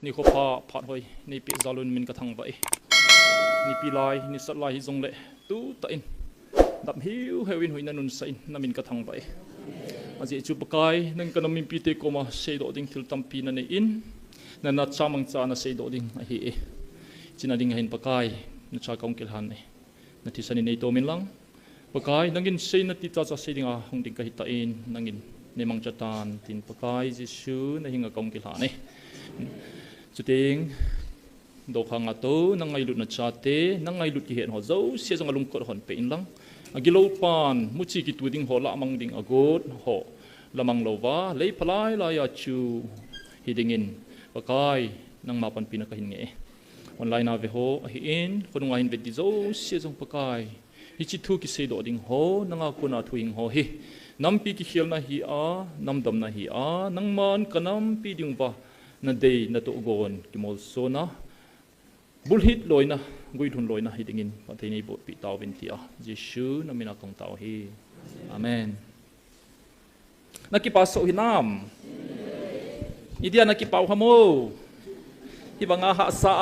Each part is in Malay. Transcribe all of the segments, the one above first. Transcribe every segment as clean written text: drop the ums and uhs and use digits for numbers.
ni ko pha hoi ni pi zalun min ka thang vai ni pi lai ni sat lai hi zong le tu ta in dam hiu hewin huina nun sa in namin ka thang vai aji chu pakai nang kana min pi te ko ma sei do ding thil tampi na nei in na na chamang cha na sei do ding a hi e china ding hin pakai na cha kong kil han nei na thi sani nei to min lang pakai nangin sei na ti cha cha sei ding a hong ding ka hita in nangin nemang chatan tin pakai jisu na hinga kong kil han nei chuting do khanga to nangai lut na chate nangai lut ki hen ho zo se jong alung ko hon pe in lang agilo pan muchi ki tu ding ho la mang ding agot ho lamang lova lei phalai la ya chu hidingin pakai nang mapan pina ka hin nge online na ve ho hi in khonunga hin ve di zo se jong pakai hi chi thu ki se do ding ho nanga kuna thuing ho hi nampi ki khial na hi a namdam na hi a nangman kanam pi ding wa na dei na to gon ki mol so na bulhit loina gui thun loina hidingin pathini bo pi taw bin tia jisu namina kong taw hi amen nakipaso hinam idia nakipaw hamo ibanga ha sa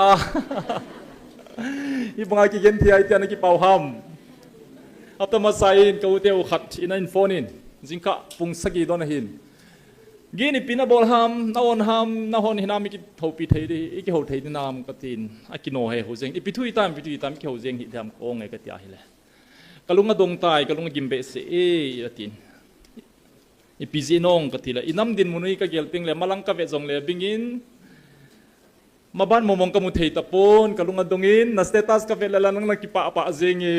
ibanga ki gen thia itia nakipaw ham apta masain kaute u khat ina in phone in jingka pung sagi don hin gini pina bol ham na on ham na hon hinam ki thopi thei di ki ho thei di nam ka tin akino he ho jeng ipithui tam ki ho jeng hi tham ko ngai ka tia hi le kalunga dong tai kalunga gimbe se e atin ipizi nong ka tila inam din munui ka gelting le malang ka ve jong le bingin maban momong ka mu thei tapon kalunga dongin na status ka ve la nang na ki pa pa jeng e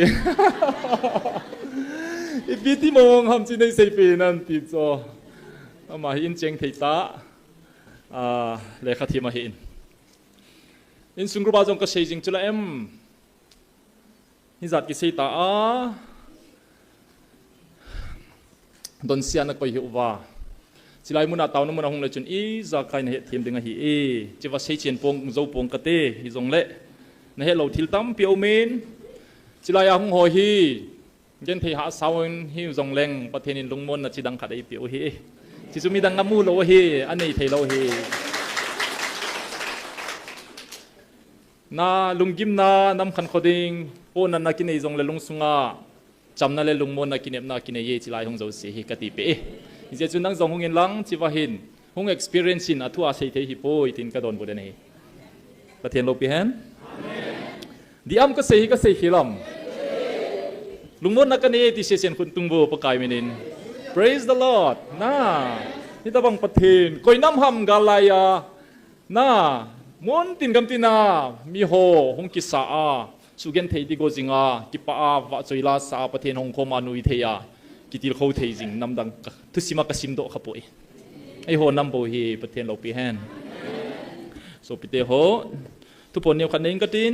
ipiti momong ham chi nei sei pe nan ti cho mà hin cheng thei ta le kha thi ma hin in sungru ba jong ka sei jing chula em hi zat ki sei ta a don sia na koi hi wa chilai muna taw na muna hung le chun i za kai na he thim ding a hi e chiwa sei chen pong zo pong ka te hi jong le na he lo thil tam pi o min chilai a hung ho hi gen thei ha sawin hi jong leng pathenin lungmon na chidang kha dei pi o hi chỉ chúng mình đang ngắm mù lâu hi anh này thấy lâu hi na lung kim na nam khăn khoding o na na kinai zong le lung sunga cham na le lung mon na kinep na kinai ye chilai hong zo si hi kati pe je chu nang zong hong in lang chi wa hin hong experience in athua sei thei hi poi tin ka don bu de nei pathen lo pi hen diam ka sei hilam lung mon na kanai ti se sen kun tung bo pakai menin praise the Lord na ni tabang pathin koi nam ham galaya na mon tin gam tina mi ho hong ki sa a sugen thei di go jinga ki pa a wa choila sa pathin hong kho manui theya ki til kho thei jing nam dang thu sima ka sim do khapoi ai ho nam bo hi pathin lo pi hen so pite ho tu pon ne khan ning ka tin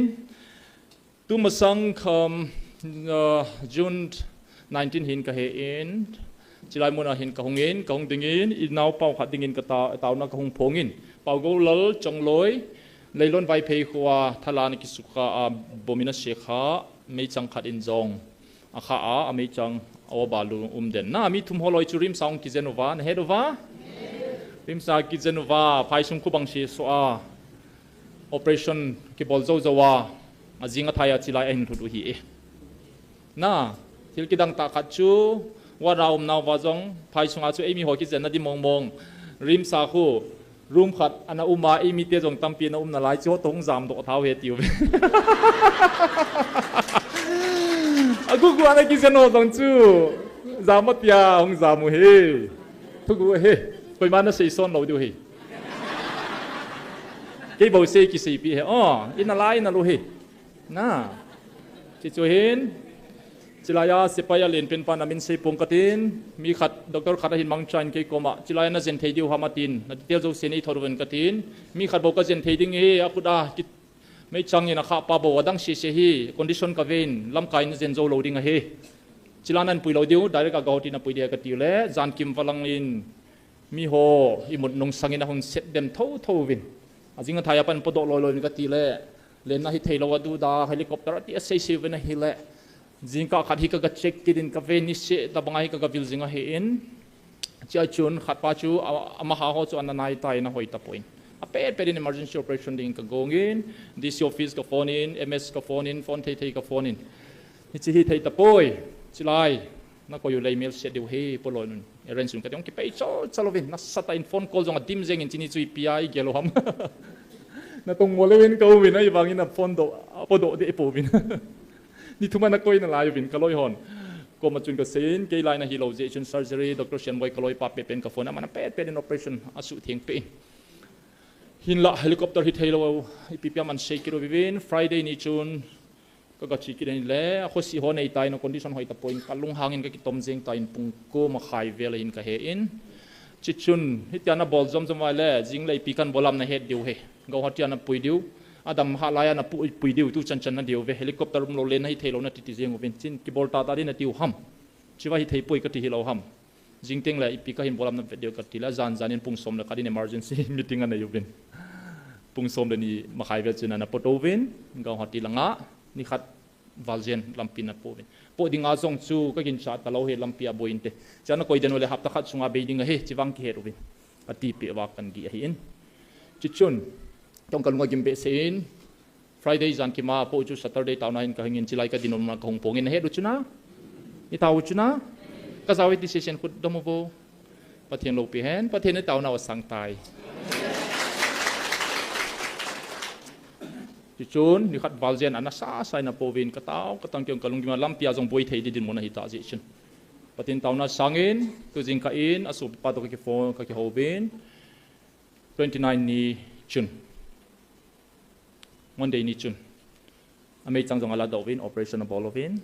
tu ma sang kham June 19 hin ka he in chilai muna hin ka hongin ka hong dingin inau pau khat dingin ka taw na ka hong phongin pau go lal chongloi leilon vai phei khuwa thalan ki sukha bomina shekha mei chang khat in jong akha a mei chang aw balu den na mi thum holoi churim saung ki zenova na hedova rim sa ki zenova phai sum khu bang shi so a operation ki bol zo zawa azinga thaya chilai a hin thu hi e na thil ki dang ta khat chuว่าเราหนาวว่าจงภายชงอาชูเอมีหัวคิดเจนนั่นที่มองริมสาคูรูมขัดอันอุมาเอมีเตียจงตั้มปีนอุ้มนาลายจ้วตงจามดอกเท้าเฮติวกูอันนั้นคิดเจนโนตงจูจามตียองจามุเฮทุกเฮไปมันน่ะเสียส่วนเราดูเฮกี่บ่เสียกี่สิบปีเฮอ๋ออินนาลายน่ะรู้เฮน่าจิจูเห็นchilaya sipaya len pen pan amin sei pong katin mi khat doctor khat hin mang chan ke koma chilaya na zen thei diu hamatin na tel zo seni thorwen katin mi khat bo ka zen thei ding he akuda ki mei chang ina kha pa bo wadang si se hi condition ka vein lam kai na zen zo loading a he chilanan pui lo diu direct ka gauti na pui dia ka tiu le zan kim walang in mi ho imut nong sangina hon set dem tho win ajinga thaya pan podo loi ka ti le len na hi thei lo adu da helicopter ti sei se wen hi le jingka khat hi ka check kidin ka ve ni se ta bangai ka vil jinga he in cha chun khat pa chu ama ha ho chu ananai tai na hoi ta point Apet in emergency operation ding ka gongin, DC office ka phone in, MS ka phone in, phone tay ka phone in. Ichi hi tay tapoy, silay, na ko yung email set diw he polo nun. Arrange nun ka diong kipay chalovin, nasa tayin phone call zong adim zeng in chini chui PI gelo ham. Na tong walewin ka uwin ay bangin na phone do, apodo di ipowin. Dito man ako na layo bin kaloy hon. Ko matun ka sein, kay line na hilozation surgery, Dr. Shenboy kaloy pa pepen ka phone na man pet in operation asu thieng pe. Hinla helicopter hit helo ipipiam an shake ro bibin Friday ni chun kagachi kiren le ako si hon ai tai no condition hoi ta point kalung hangin ka kitom jeng tain pung ko ma khai vel hin ka he in chichun hitiana bol zom zom wale jing lai pikan bolam na head diu he go hatiana pui diu adam halaya na pui diu tu chan chan na diu ve helicopter lo len hi thelo na titi jeng ovin chin ki bol ta ta din na tiu ham chiwa hi thei pui ka ti hilo ham jing teng la ipika hin bolam na video ka tila zan zanin pung som la ka din emergency meeting an yuvin pung som ni makai vel chuna na potovin gaw hati langa ni khat valjen lampi na povin po dinga zong chu ka kin chat talo he lampi a bointe chana koi den ole hapta khat sunga beiding he chiwang ki herovin ati pe wa kan gi hin chichun tong kalunga gimbe sein Friday zan ki ma po chu Saturday tauna hin ka hingin chilai ka dinom na kong pongin he ruchuna itaw chuna ka zawit decision khut domovo pathen lo pi hen pathen tauna wa sang tai Chun ni khat valjen anasa sai na povin katang kyong kalung gima lampia jong boi thei din mona hita ji chin patin tauna sangin tu jing ka in asu pa to ki phone ka ki hobin 29 ni chun Monday ni chun amei chang jong ala dovin operation bolovin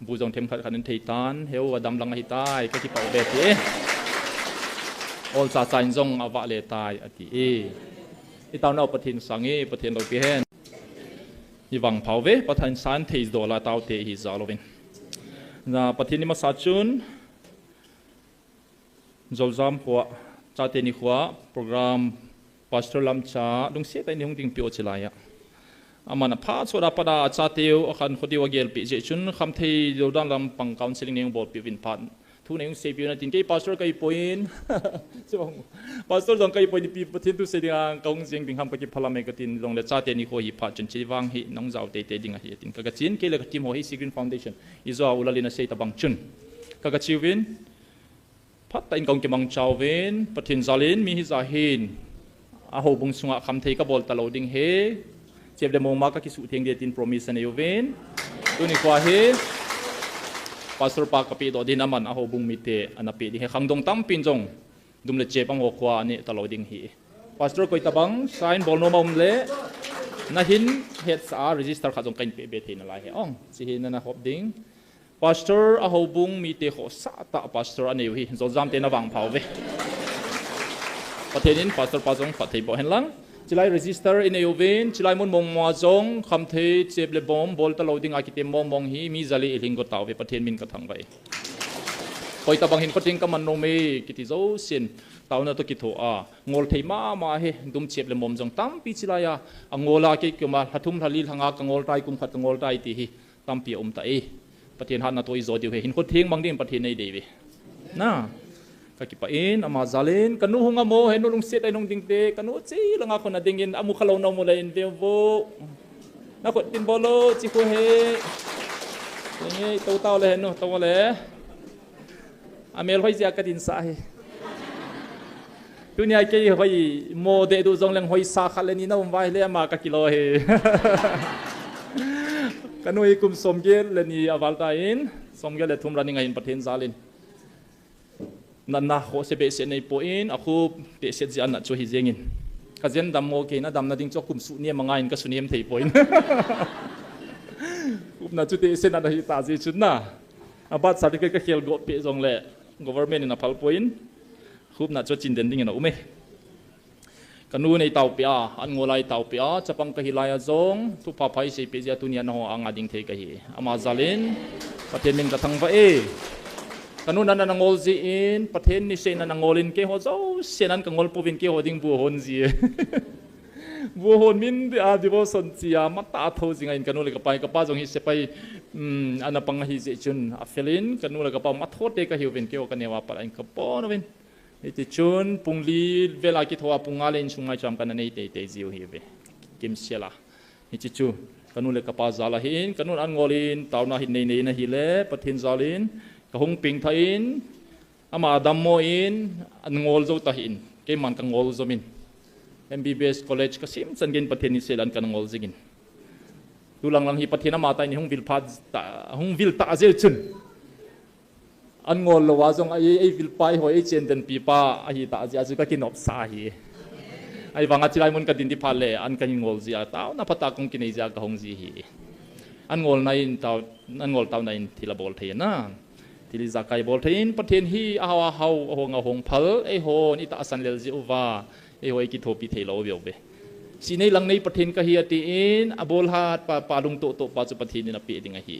bu jong them khat khanin thei tan heu adam lang hitai ka ki pau be ti all sa chain jong awa le tai ati e tao nào pathin sangi pathin lo pi hen hi wang phau ve pathan san thei do la tao te hi za lovin na pathin ni ma sa chun zolzam khwa cha te ni khwa program pastor lam cha dung se tai ni hung ding pio chilaya amana pha choda pada cha teu akhan khodi wa gel pi je chun kham thei do dan lam pang counseling ning bol pi win phan thu nei se pi na tin ke pastor kai point so pastor jong kai point pi pathin tu se ding kong jing ding ham ka ki phala me ka tin jong le cha te ni ko hi pha chun chi wang hi nong jaw te te ding a hi tin ka chin ke le ka tim ho hi Green Foundation izo ulalina se ta bang chun ka chiwin phat ta in kong ki mang chaw wen pathin zalin mi hi za hin a ho bung sunga kham thei ka bol ta loading he chep de mong ma ka ki su theng de tin promise ne yo ven tu ni kwa he pastor pa kapi do din naman aho bung mite anapi di khangdong tam pin jong dum le che pang ho kwa ani taloding hi pastor koi tabang sign bol no mom le na hin head sa register kha jong kain pe be thein la he ong si hin na hop ding pastor aho bung mite kho sa ta pastor ane hi zo jam te na wang phau ve pathenin pastor pa jong pathei bo hen lang chilai register in ayovin chilai mun mong ma jong kham the cheble bom bol ta loading akite mong mong hi mi zali eling go taw ve pathen min ka thang vai koi ta bang hin koting ka man no me kiti zo sin taw na to ki tho a ngol thei ma he dum cheble mom jong tam pi chilaya angola ke kuma hathum thalil hanga ka ngol tai kum khat ngol tai ti hi tam pi ta e pathen han na to i zo diu he hin ko theng bang ding pathen nei de ve na kakipain ama zalin kanu hunga mo henu lung sit ay nung dingte kanu chi lang ako na dingin amu khalaw na mo la in bevo nako tin bolo chi ko he ngi taw le henu taw le amel hoi ja ka din sa he dunia ke hoi mo de du jong leng hoi sa khale ni na vai le ma ka kilo he kanu ikum somgel le ni avalta in somgel le thum running in pathen zalin na ho se be se nei po in aku te se ji an chu hi jengin ka jen dam mo ke na dam na ding cho kum su ne manga in ka suniem thei po in up na chu te se na hi ta ji chu na abat certificate ka khel go pe jong le government in a phal po in khup na chu chin den ding na ume kanu nei tau pia an ngolai tau pia chapang ka hilaya jong tu pa phai se pe ja tu nia na ho anga ding thei ka hi ama zalin pathen min ka thang va e kanu na nangol ji in pathen ni se na nangolin ke ho zo senan ka ngol povin ke hoding bu hon ji bu hon min a devotion chi a mata tho jinga in kanu le ka pai ka pa jong hi se pai ana pang hi je chun a felin kanu le ka pa mathot te ka hiu ven ke o ka newa pa in ka po no ven Iti chun pungli vela ki thoa pungalen sungai cham kana nei te ziu hi ve kim siala iti chu kanule kapa zala hin kanun an ngolin tauna hin nei na hi le pathin zalin ka hung ping thain ama dammo in an ngol zo ta hin ke man ka ngol zo min MBBS college ka sim san gen pathin ni selan kan ngol zigin tulang lang hi pathin ama tai ni hung vil phat hung vil ta zel chun an ngol lo wa zong ai vil pai hoi ai chen den pi pa a hi ta ja chu ka kinop sa hi ai wanga chilai mun ka din di phale an ka ngol zia taw na pata kong kinai ja ka hong ji hi an ngol taw nain thila bol the na tili zakai bol thein pathen hi awa hau hong hong phal ai hon ita asan lel ji uwa ai hoi ki thopi thelo beu be sinei lang nei pathen ka hi ati in abol hat pa lung to pa chu pathin na pi dinga hi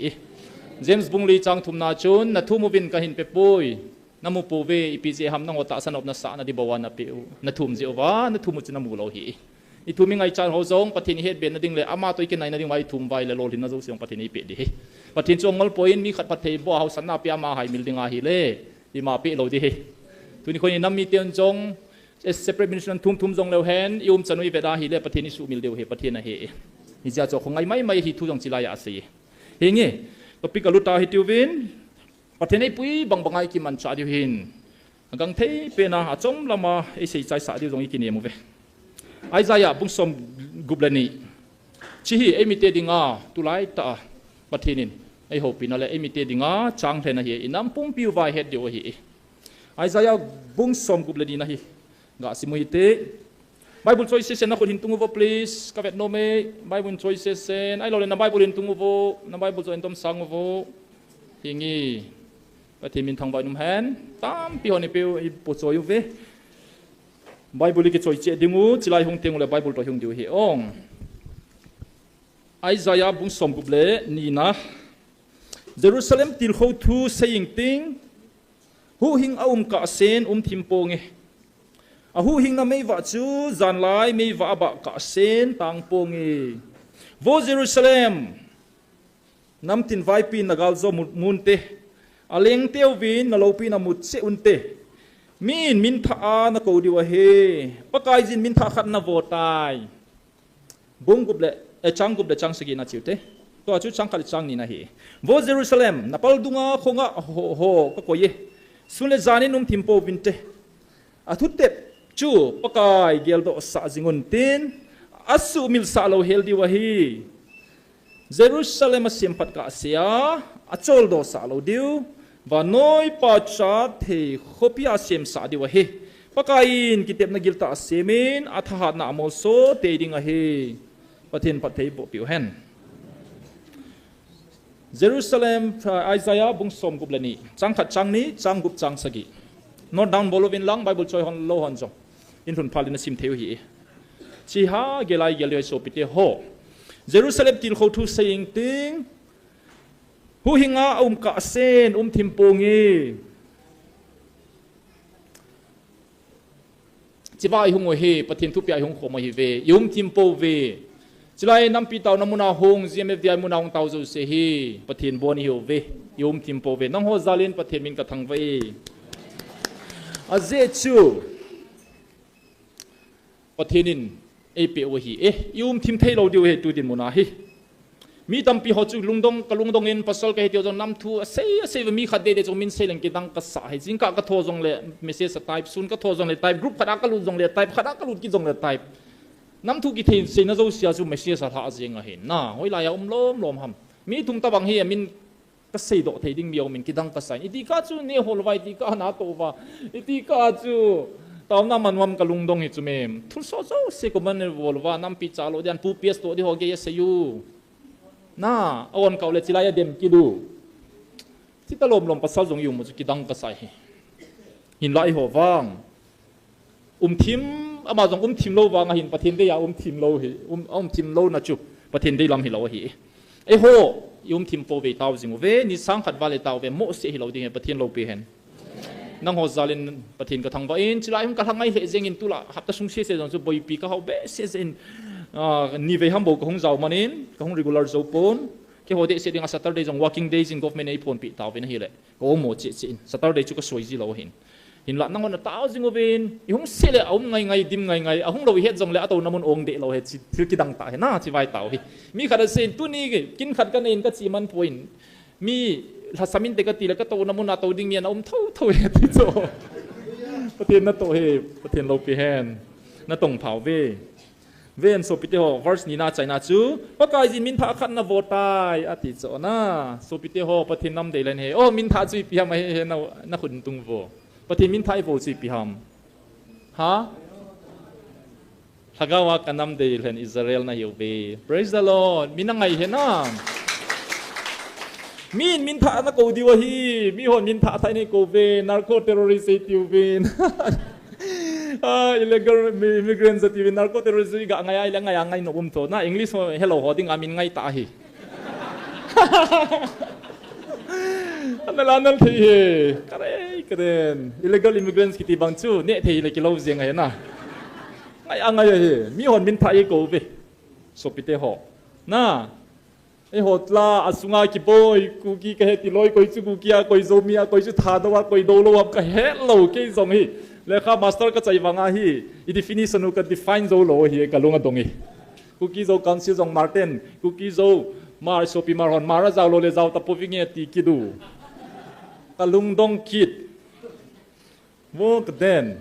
James Bungli chang thumna chun na thumu bin ka hin pe poi namu pove ipj ham nang ota sanop na sa na di bawa na pe na thum ji owa na thumu chuna mu lo hi I thumi ngai chan ho zong pathin het ben na ding le ama toi ke nai na ding wai thum vai le lol hin na zo siang pathin I pe di pathin chong ngol poin mi khat pathei bo hau sanna pia ma hai mil dinga hi le di ma pe lo di tuni khoni nam mi ten jong separate mission thum jong le hen yum chanui ve da hi le pathin su mil deu he pathin na he hi ja cho khongai mai hi thu jong chila ya se he nge topik aluta hitiwin pathenai pui bangai ki man cha diu hin agang thei pena achom lama ei sei chai sa diu jong ikini mu ve Isaiah bungsom gublani chi hi emite dinga tulai ta pathenin ei hopin ale emite dinga chang thena hi inam pum piu vai het diu hi Isaiah bungsom gublani na hi ga simuite Bible choices na ko hintungu vo please kavet no me Bible choices en ai lo le na Bible hintungu vo na Bible zo entom sang vo hingi pathimin thang bai num hen tam pi honi pe I po choyu ve Bible ki choi che dingu chilai hung tengu le Bible to hung diu hi ong Isaiah bung som guble ni na Jerusalem til kho thu saying ting hu hing ka sen thimpo nge ahu hing na mei wa chu zan lai mei wa ba ka sen tang pongi vo Jerusalem nam tin vai pi na gal zo mun te aleng teu vin na lo pi na mut se unte min tha a na ko diwa he pakai jin min tha khat na vo tai bung guble e chang guble chang sagi na chiute to chu chang khal chang ni na he vo Jerusalem na pal dunga khonga ho ko ye sule zanin thimpo vinte athutep chu pakai gel do sa jingun tin asu mil sa lo hel di wahi Jerusalem simpat ka sia achol do sa lo diu wa noi pa cha the khopia sem sa di wahi pakain kitep na gilta semin atha na amol so te ding a he pathin pathei bo piu hen Jerusalem Isaiah bungsom gublani changkhat changni changup chang sagi not down bolovin lang Bible choi hon lo hon jong in thun phalina sim theu hi chi ha gelai geloi so pite ho Jerusalem til kho thu saying ting hu hinga ka sen thimpongi chibai hung he pathin thu pia hung khoma hi ve thimpo ve chilai nampi taw namuna hong GMFDI muna hong taw zo se hi pathin boni hi ve thimpo ve nang ho zalin pathin min ka thang ve aze chu pathenin epe o hi thim thei lo diu he tu din mona hi mi tampi ho chu lungdong in pasal ka hetio jong nam thu sei mi khade de jong min seleng ki dang ka sa he jing ka tho jong le message type sun ka tho jong le type group khada ka lu jong le type khada ka lu ki jong le type nam thu ki thein se na zo sia chu message sa tha jeng a hin na hoi la ya lom ham mi thum ta bang hi min ka sei do thei ding mi min ki dang ka sai iti ka chu ne hol wai ti ka na to wa iti ka chu taw na manwam ka lungdong hi chu mem thul so se ko man wol wa nam pi cha lo dian pu ps to di ho ge se yu na awon ka le chilaya dem ki du ti ta lom pasal jong yu mu ki dang ka sai hi hin lai ho wang thim ama jong thim lo wa nga hin pathin de ya thim lo hi thim lo na chu pathin de lam hi lo hi ho thim po ve taw jing ve ni sang khat wa le taw ve mo se hi lo ding pathin lo pe hen nang ho zalin pathin ka thang ba in chilai hum ka thangai he jeng in tula hapta sung se jong chu boi pi ka ho be se in ni ve ham bo ka hung zaw manin ka hung regular zo pon ke ho de se ding Saturday jong working days in government ei pon pi taw ve na hi le ko mo che in Saturday chu ka soi ji lo hin hin la nangon tao jing ovin i hung sele aum ngai dim ngai ahung lo het jong le ato namun ong de lo het thil ki dang ta he na chi vai tau hi mi khada sen tu ni kin khat kan in ka chi man point mi la samin te ka ti la ka to namun ato ding yan aum thau he ti cho pathen na to he pathen lo pi hen na tong phau ve ven so pite ho verse ni na china chu pakai jin min pha khat na votai ati cho na so pite ho pathen nam de len he o min tha chui pi ma he na khun tung vo pathen min thai vo chui pi ham ha hagawa kanam de len Israel na hiu be praise the Lord min ngai he na min tha na ko diwa hi mi hon min tha thai ni ko ve narco terrorist tiu vin illegal immigrants at even narco terrorists ga ngai no to na English hello hoding amin ngai ta hi analanal thi he karen illegal immigrants kiti bang chu ne thei le kilo jeng he na ngai he mi hon min thai ko ve so pite ho na e hotla asunga ki boy ku ki ka he ti loi koi chu ku kia koi zomia koi chu tha dawa koi do lo ap ka hello ke zong hi lekha master ka chai wanga hi I definition ka define zo lo hi ka lunga dongi kuki zo council zong martin kuki zo mar sopi mar hon mara zaw lo le zaw ta poving ti kidu ka lung dong kit wo ka den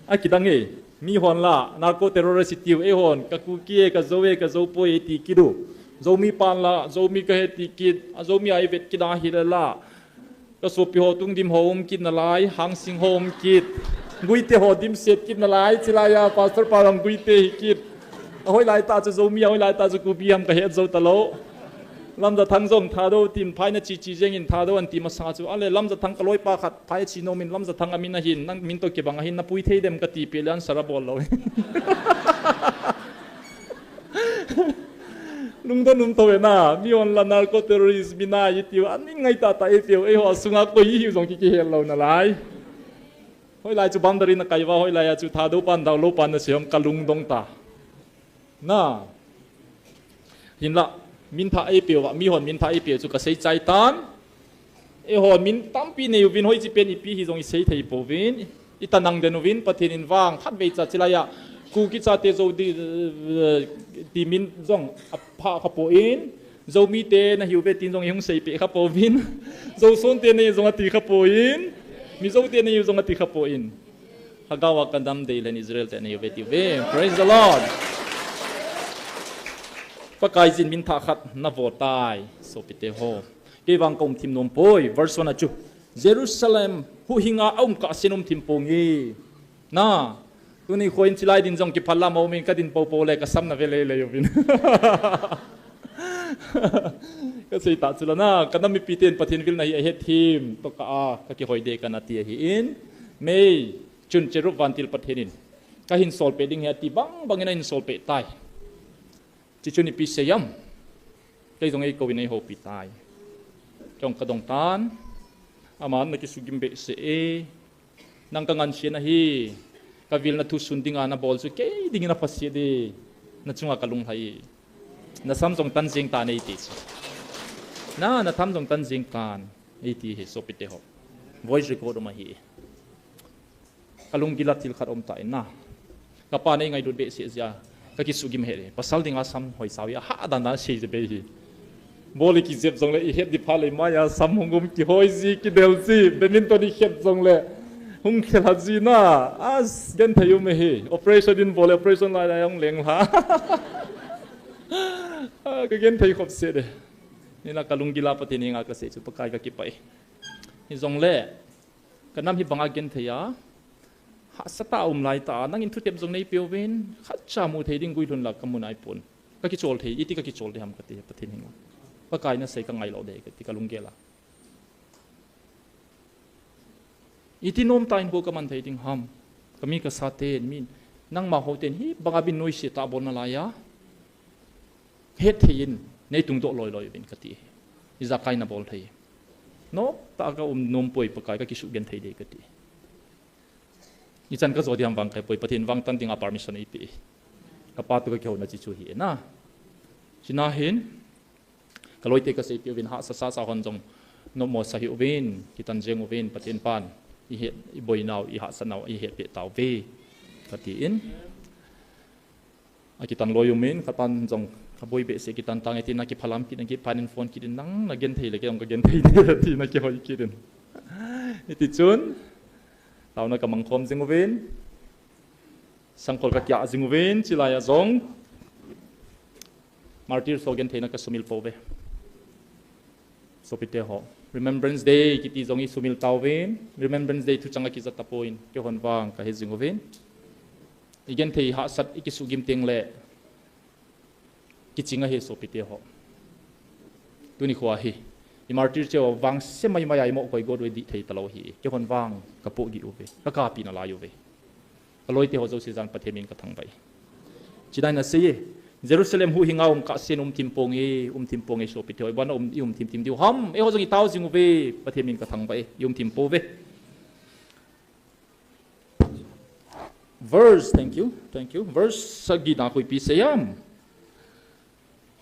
a kidangi mi hon la narco terrorist tiu e hon ka kuki ka zo po ti kidu zo mi pan la zo mi ka he ti kit a zo mi ai vet kida hi laก็สูบไปหัวตุ้งดิมหัวมกินอะไรหางสิงหัวมกินกุยเตหัวดิมเสร็จกินอะไรชิลายาพาสตอร์ปารังกุยเตหิกินเอาไว้ไล่ตาจะโจมีเอาไว้ไล่ตาจะกูบียมกับเฮ็ดโจตะโลลำจะทั้งส่งทาโดทีมภายในจีเจงินทาโดอันทีมาสาจูอะไรลำจะทั้งกลอยปาขัดภายชีโนมินลำจะทั้งอามินาหินนั่งมินโตเก็บังหินนับปุยเทเดมกตีเปลี่ยนสารบอลเลยลุงต้นนุ่มโตเนะมีวันละนาร์โกเทอริสต์มีนายติวอันนี้ไงตาตาเอติวหัวสุงักก็ยิ่งส่งกี่เฮลเรานะไล่ห้อยไล่จูบันดารินนักไก่ว่าห้อยไล่จูทาดูปันดาวโลปันนะเสียงกะลุงดงตาน่ะหินละมินทาเอติวว่ามีหอนมินทาเอติวจูกระเสยใจตันหอนมินตั้มปีนี้วินห้อยจีเป็นอีปีที่ส่งอีเสยไทยโปวินอีตานังเดนวินปะเทนินว่างขัดเวจัดจิลายะกูกิจาเตโจดีมินจงพาขบอินโจมีเตนะหิวเวตินจงยงเสยเปขบวินโจโซนเตนี่จงอติขบอินมีโจเตนี่จงอติขบอินฮากาวากันดัมเดลนอิสราเอลเตนี่หิวเวติเว praise the Lord ปะกายจินมินทาขัดนาโวตายโซปิเตโฮเกวังกงทิมนมโปย verse 1 จูเยรูซาเล็มหูหิงาอุ้มกะสินมทิมโปงีน่าตัวนี้คนที่ไล่ดินจงกิพัลลามเอามินก็ดินโปโปเลยก็ซ้ำนะเวลเลยอยู่บินก็สิตัดสุดแล้วนะก็นั่นมีปีเตียนปะเทนวิลนะเฮดทีมตกก็กี่หอยเด็กกันนาทีหินไม่จุนเจรุวันติลปะเทนินก็หินโซลเปดิ้งเฮตีบังเงินหินโซลเปตายจิจุนี่ปีเสียมก็ตรงไอ้โควินไอ้โฮปีตายจงกระดงตานอามันนักสุกิมเบสเอนังกังงันเชียนะฮีkawil na tusun dinga na bol so kay dingin na pasye de na chunga kalung hai na samsung tanjing tan ei ti na thamjong tanjing tan ei ti he so pite ho voice record ma hi kalung gilat til khat om ta na kapa nei ngai dut be se ja ka ki sugim he pasal dinga sam hoi saw ya ha dan na se je be hi boli ki zep jong le i het di phale ma ya sam hongum ki hoi ji ki del ji bemin to di het jong le hung khela ji na as gen thayu me he operation din bol operation lai la yong leng ha ka gen thayu khop se de ni na kalung gila pati ni nga ka se chu pakai ka ki pai ni jong le ka nam hi banga gen thaya ha sata lai ta nang in thu tem jong nei pewin khat cha mu thei ding gui thun la kamun ai pon ka ki chol thei iti ka ki chol de ham ka te pati ni pakai na se ka ngai lo de ka ti kalung gela iti nom tain ko kaman thei ding ham kami ka sate min nang ma hoten hi banga bin noi si ta bon na la ya het thein nei tung do loi bin kati iza kai na bol thei no ta ka nom poi pakai ka kisu gen thei de kati ichan ka zodi ham wang kai poi pathin wang tan ding a permission ipi ka pa tu ka kheu na chi chu hi na china hin kaloi te ka se pi win ha sa sa hon jong no mo sa hi ubin kitan jeng ubin pathin pan i het i boy now i ha sanau i het pe tau ve kati in akitan loyumin katan jong kaboi be se kitan tang etin na ki phalam ki na ki panin phone ki din nang na gen thei le ke ong ka gen thei ni ti na ki hoi ki din iti chun tau na kamang khom jingoven sangkol ka kya jingoven chilaya zong martyr so gen thei na ka sumil pove so pite ho remembrance day kiti zongi sumil tawven remembrance day tu changa ki zata point ke honwang ka he jingoven igen thei ha sat ikisugim tengle kichinga he so pite ho tuni khwa hi i martyr che wang se mai mai mo koi god we di thei talo hi ke honwang ka po gi uve ka pi na la yu ve aloi te ho zo sejan pathemin ka thangbai chidai na se Jerusalem hu hingaum ka sen timpong e so pite oi ban tim tim diu ham e ho zongi tau jingu ve pathemin ka thangbai timpo ve verse thank you verse sagi na koi pi sayam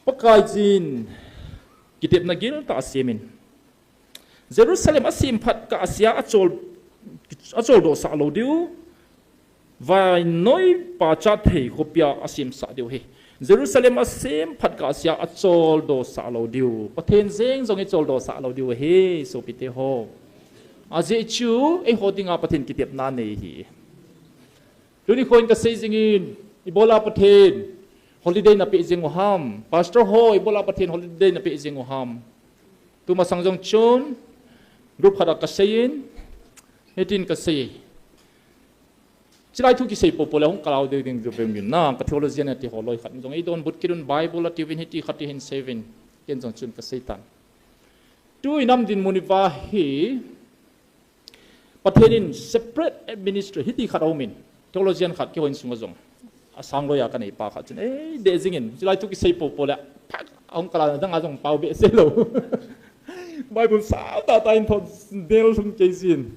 pakai jin kitep na gil ta asemin Jerusalem asim phat ka asia achol do sa lo diu vai noi pa cha thei khopia asim sa diu he Jerusalem asim phat ka asia achol do sa lo diu pathen zeng zong e chol do sa lo diu he so pite ho aje chu e hodinga pathen kitep na nei hi tuni khoin ka seizingin ibola pathen holiday na pe jing ham pastor ho ibola pathen holiday na pe jing ham tu masangjong chun group khada ka sein hetin ka sei chilai thu ki sei popole hong kalau de ding jopem yin na ka theology na ti holoi khat jong ei don but kirun bible ti win hiti khati hin 7 ken jong chun ka seitan tu inam din muniwa hi pathenin separate administration hiti khataumin theologian khat ki hoin sunga jong asang lo ya ka nei pa khat chun ei de jingin chilai thu ki sei popole hong kala dang ajong pau be se lo bible sa ta ta in thot del thum cheisin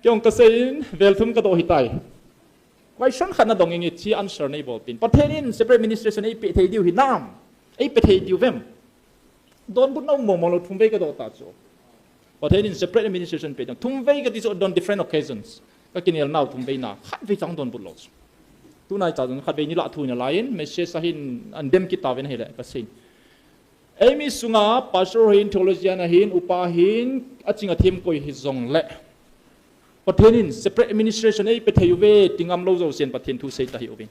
kyong ka sein vel thum ka do hitai question khana donging it chi answer nei bol pin pathenin separate administration ei pe thei diu hi nam ei pe thei diu vem don bu no mo lo thum ve ka do ta cho pathenin separate administration pe thum ve ka dis on different occasions ka kinel now thum ve na khat ve chang don bu lo tu nai cha jong khat ve ni la thu na lain message sahin an dem ki ta ven hele ka sein Amy sunga pastor hin theologian hin upa hin achinga them koi hi zong le pathenin separate administration ei petheyuve tingam lo zo sen pathen thu sei ta hi ovin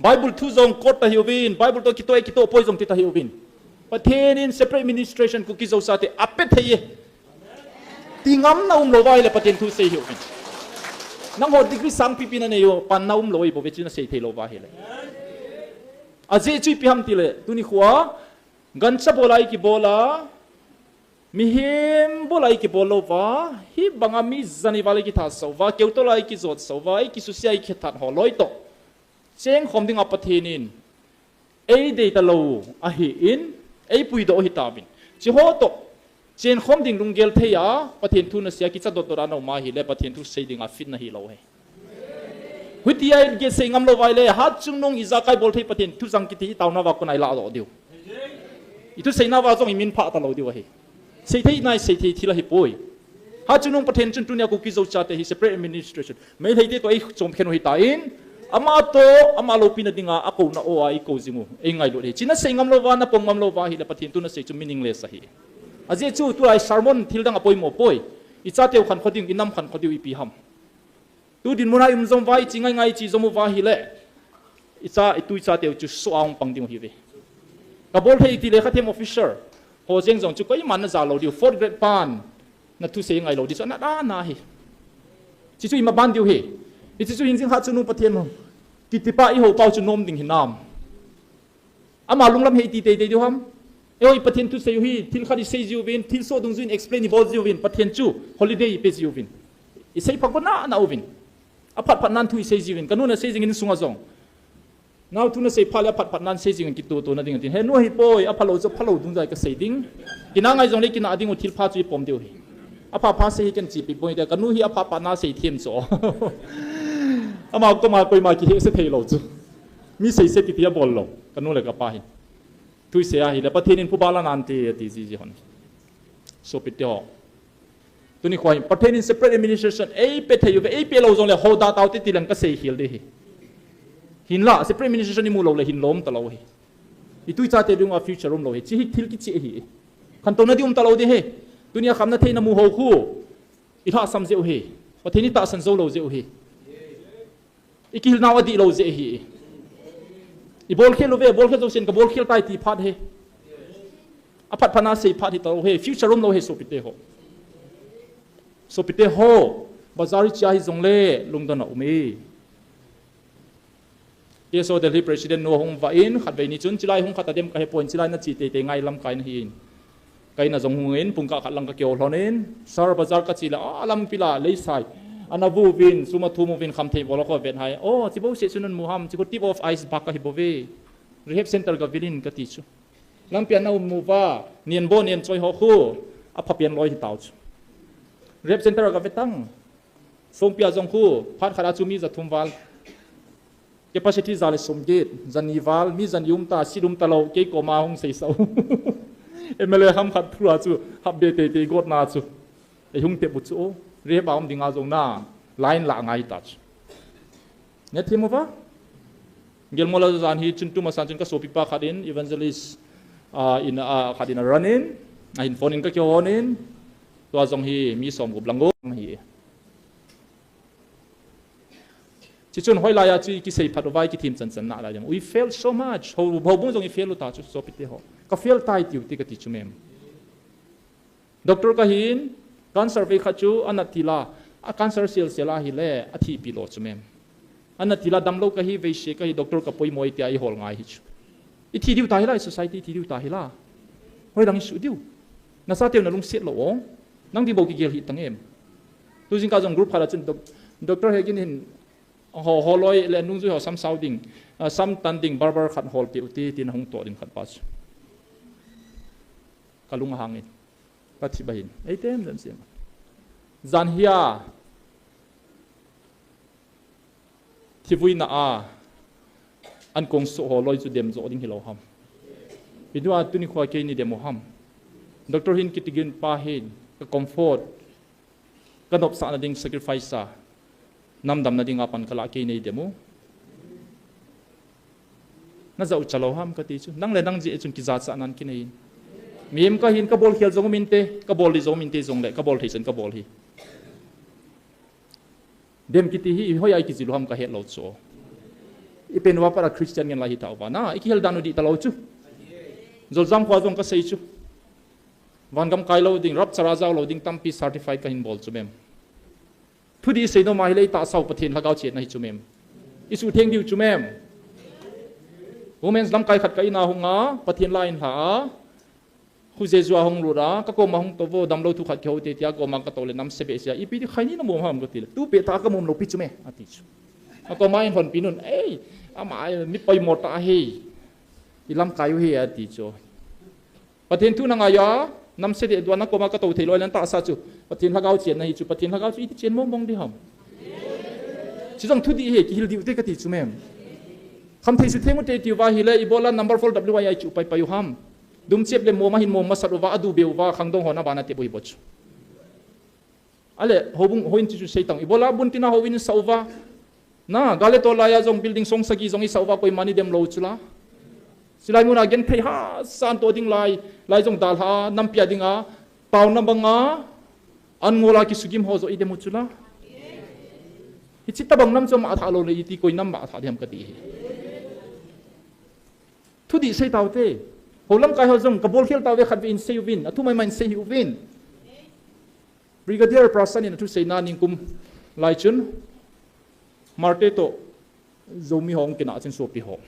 bible thu zong kot ta hi ovin bible to kito poi zong ti ta hi ovin pathenin separate administration ku ki zo sa te apet theye tingam na lo vai le pathen thu sei hi ovin nang ho degree sang pi na ne yo pan na loi bo ve chi na sei thei lo va hi le aje chui pi ham ti le tuni khwa gancha bolai ki bola mihim bolai ki bolo wa hi bangami zani wale ki thas so wa keuto lai ki zot so wa ki susiai ki that holoi to cheng khomding apathenin ei de ta lo a hi in ei pui do hi tabin chi ho to chen khomding lungel theya pathen thu na sia ki cha do to ra no ma hi le pathen thu sei ding a fit na hi lo he hutia ge sei ngam lo wai le hat chung nong iza kai bol thei pathen thu jang ki thi taw na wa ko nai la do diu itu sei na wa zong min pha ta lo diu he sei thei nai sei thei thila hi poi ha chunung pathen chun tunia ku ki zo cha te hi separate administration mai thei te to ei chom khen hi ta in ama lo pina dinga ako na o ai ko jimu ei ngai lo he china sei ngam lo wa na pong ngam lo wa hi la pathen tu na sei chu meaningless hi aje chu tu ai sermon thil dang apoi mo poi i cha teu khan khoding inam khan khodiu i pi ham tu din mun hai zom vai chi ngai chi zomu wa hi le i cha teu chu so ang pang ding hi ve ka bol thei ti le khathem officer ho jeng jong chu koi man na za lo diu 4th grade pan na tu sei ngai lo di so na hi chi chu ima ban diu he i chi chu hin jing ha chu nu pathian mo ki ti pa i ho pau chu nom ding hi nam ama lunglam he ti te diu ham e oi pathian tu sei hi thil khadi sei jiu vin thil so dung jin explain ibol jiu vin pathian chu holiday pe jiu vin i sei phak na ovin aphat phat nan thu sei jiu vin kanu na sei jing in sunga jong now tu na sei phala phat phat nan sei jing ki to na ding tin he no hi poi a phalo dung jai ka sei ding kina ngai jong le kina ading thil pha chui pom deu hi apa pha sei ken chi pi poi da kanu hi apa pa na sei them cho ama ko ma koi ma ki he se thei lo chu mi sei se ti tia bol lo kanu le ka pa hi tu se a hi le pathin in pu bala nan ti ji hon so pi teo tu ni khoi pathen in separate administration ei pe thayu ei pe lo jong le ho da taw ti tilan ka sei hil de hi hin la separate administration ni mu lo le hin lom ta lo hi I tui cha te dung a future rom lo he chi hi thil ki chi hi kan to na di ta lo de he dunia kham na the na mu ho khu I tha sam zeu he pathen ni ta san zo lo zeu he ikil naw adi lo ze hi I bol khel ve bol khel zo sen ka bol khel tai ti phat he apat phana sei phat hi ta lo he future rom lo he so pite ho so pite ho bazari cha hi zong le lungda na umi yeso Delhi president no hong va in khat ve ni chun chilai hong khata dem ka he point chilai na chi te te ngai lam kai na hin kai na zong hungin pungka khat lang ka kyo hlonin sar bazar ka chila alam pila lei sai anavu vin suma thumu vin kham thei bolo ko ven hai o chibo se sunun muham chibo tip of ice bak ka hibowe rehab center ga vilin ka ti chu lampian na muwa nian bo nian choi ho khu a phapian loi hi tau chu rehab center ga vetang sompia jong khu phat khara chu mi za thumwal capacity zale somget zaniwal mi zan yum ta sidum ta lo ke ko ma hong sei sau emele ham khat thua chu hab de te got na chu e hung te bu chu rehab am dinga jong na line la ngai ta chu ne thimova gelmola zan hi chuntu ma san chun ka sopi pa khadin evangelist in khadin ranin in phone in ka kyo honin to jong hi mi som gup lango hi chichun hoila ya chi ki sei phatovai ki thim chan chan na la jang we failed so much ho bong jong I fail ta chu so pite ho ka fail tai tiu ti ka ti chu mem doctor ka hin cancer ve kha chu anatila a cancer cell sela hi le a thi pi lo chu mem anatila damlo ka hi ve she ka hi doctor ka poi moi ti ai hol ngai hi chu I thi diu ta hi la society thi diu ta hi la hoi dang su diu na sa te na lung set lo ong nang di bo ki gel hi tangem tu jing ka jong group khala chun doctor Hegin hin ho loi le nung ju ho sam sounding sam tanding barbar khat hol pi uti tin hong to din khat pas kalung hangin pathi bahin ei tem jan sim zan hia thivui na a an kong so ho loi ju dem zo ding hilo ham bidwa tuni khwa ke ni demo ham doctor hin kitigin pa hin ka comfort kanop sa na ding sacrifice sa namdam na ding apan kala ke nei demo na zau chalo ham ka ti chu nang le nang ji chun ki za cha nan ki nei miem ka hin ka bol khel jong min te ka bol li jong min te jong le ka bol thei chen ka bol hi dem ki ti hi hoi ai ki ji lo ham ka het lo cho ipen wa para christian ngen la hi ta ba na iki hel danu di ta lo chu zol jam kwa jong ka sei chu van gam kai lo ding rap chara jaw lo ding tampi certified ka hin bol chu mem thu di sei no mai le ta sau pathen la gao che na hi chu mem isu theng diu chu mem women's lam kai khat kai na hunga pathen line ha khu je zua hong lu ra ka ko ma hong to vo dam lo thu khat kheu te tia ko ma ka to le nam se be sia ipi di khaini na mom ham ko ti tu pe ta ka mom lo pi chu me ati chu ko ma in hon pinun ei ama mi pai mo ta he ilam kai he ati chu pathen thu na nga ya nam se de dwa na ko ma ka to thei loi lan ta sa chu pathen la gao chen na hi chu pathen la gao chu i chen mom bong di ham chi jong thu di he ki hil di te ka ti chu mem kham thei su themu te ti wa hi le ibola number 4 wi chu pai pai ham dum chep le moma hin moma saruwa adu beuwa khangdong hona bana te boi boch ale hobung hoin chu sei tang ibola buntina howin sauwa na gale to la ya jong building song sagi jong i sauwa koi mani dem lo chula silai muna gen phei ha san to ding lai jong dal ha nampia dinga paw na banga an ngola ki sugim ho zo i dem chula hi chitta bang nam chom a tha lo le iti koi nam ba tha dem ka ti thu di sei taw te holam kai hozong kabol khel tawe khat in sei win athu mai man sei win brigadier prasan in athu sei na ning kum lai chun marte to zomi hong kena chen so pi ho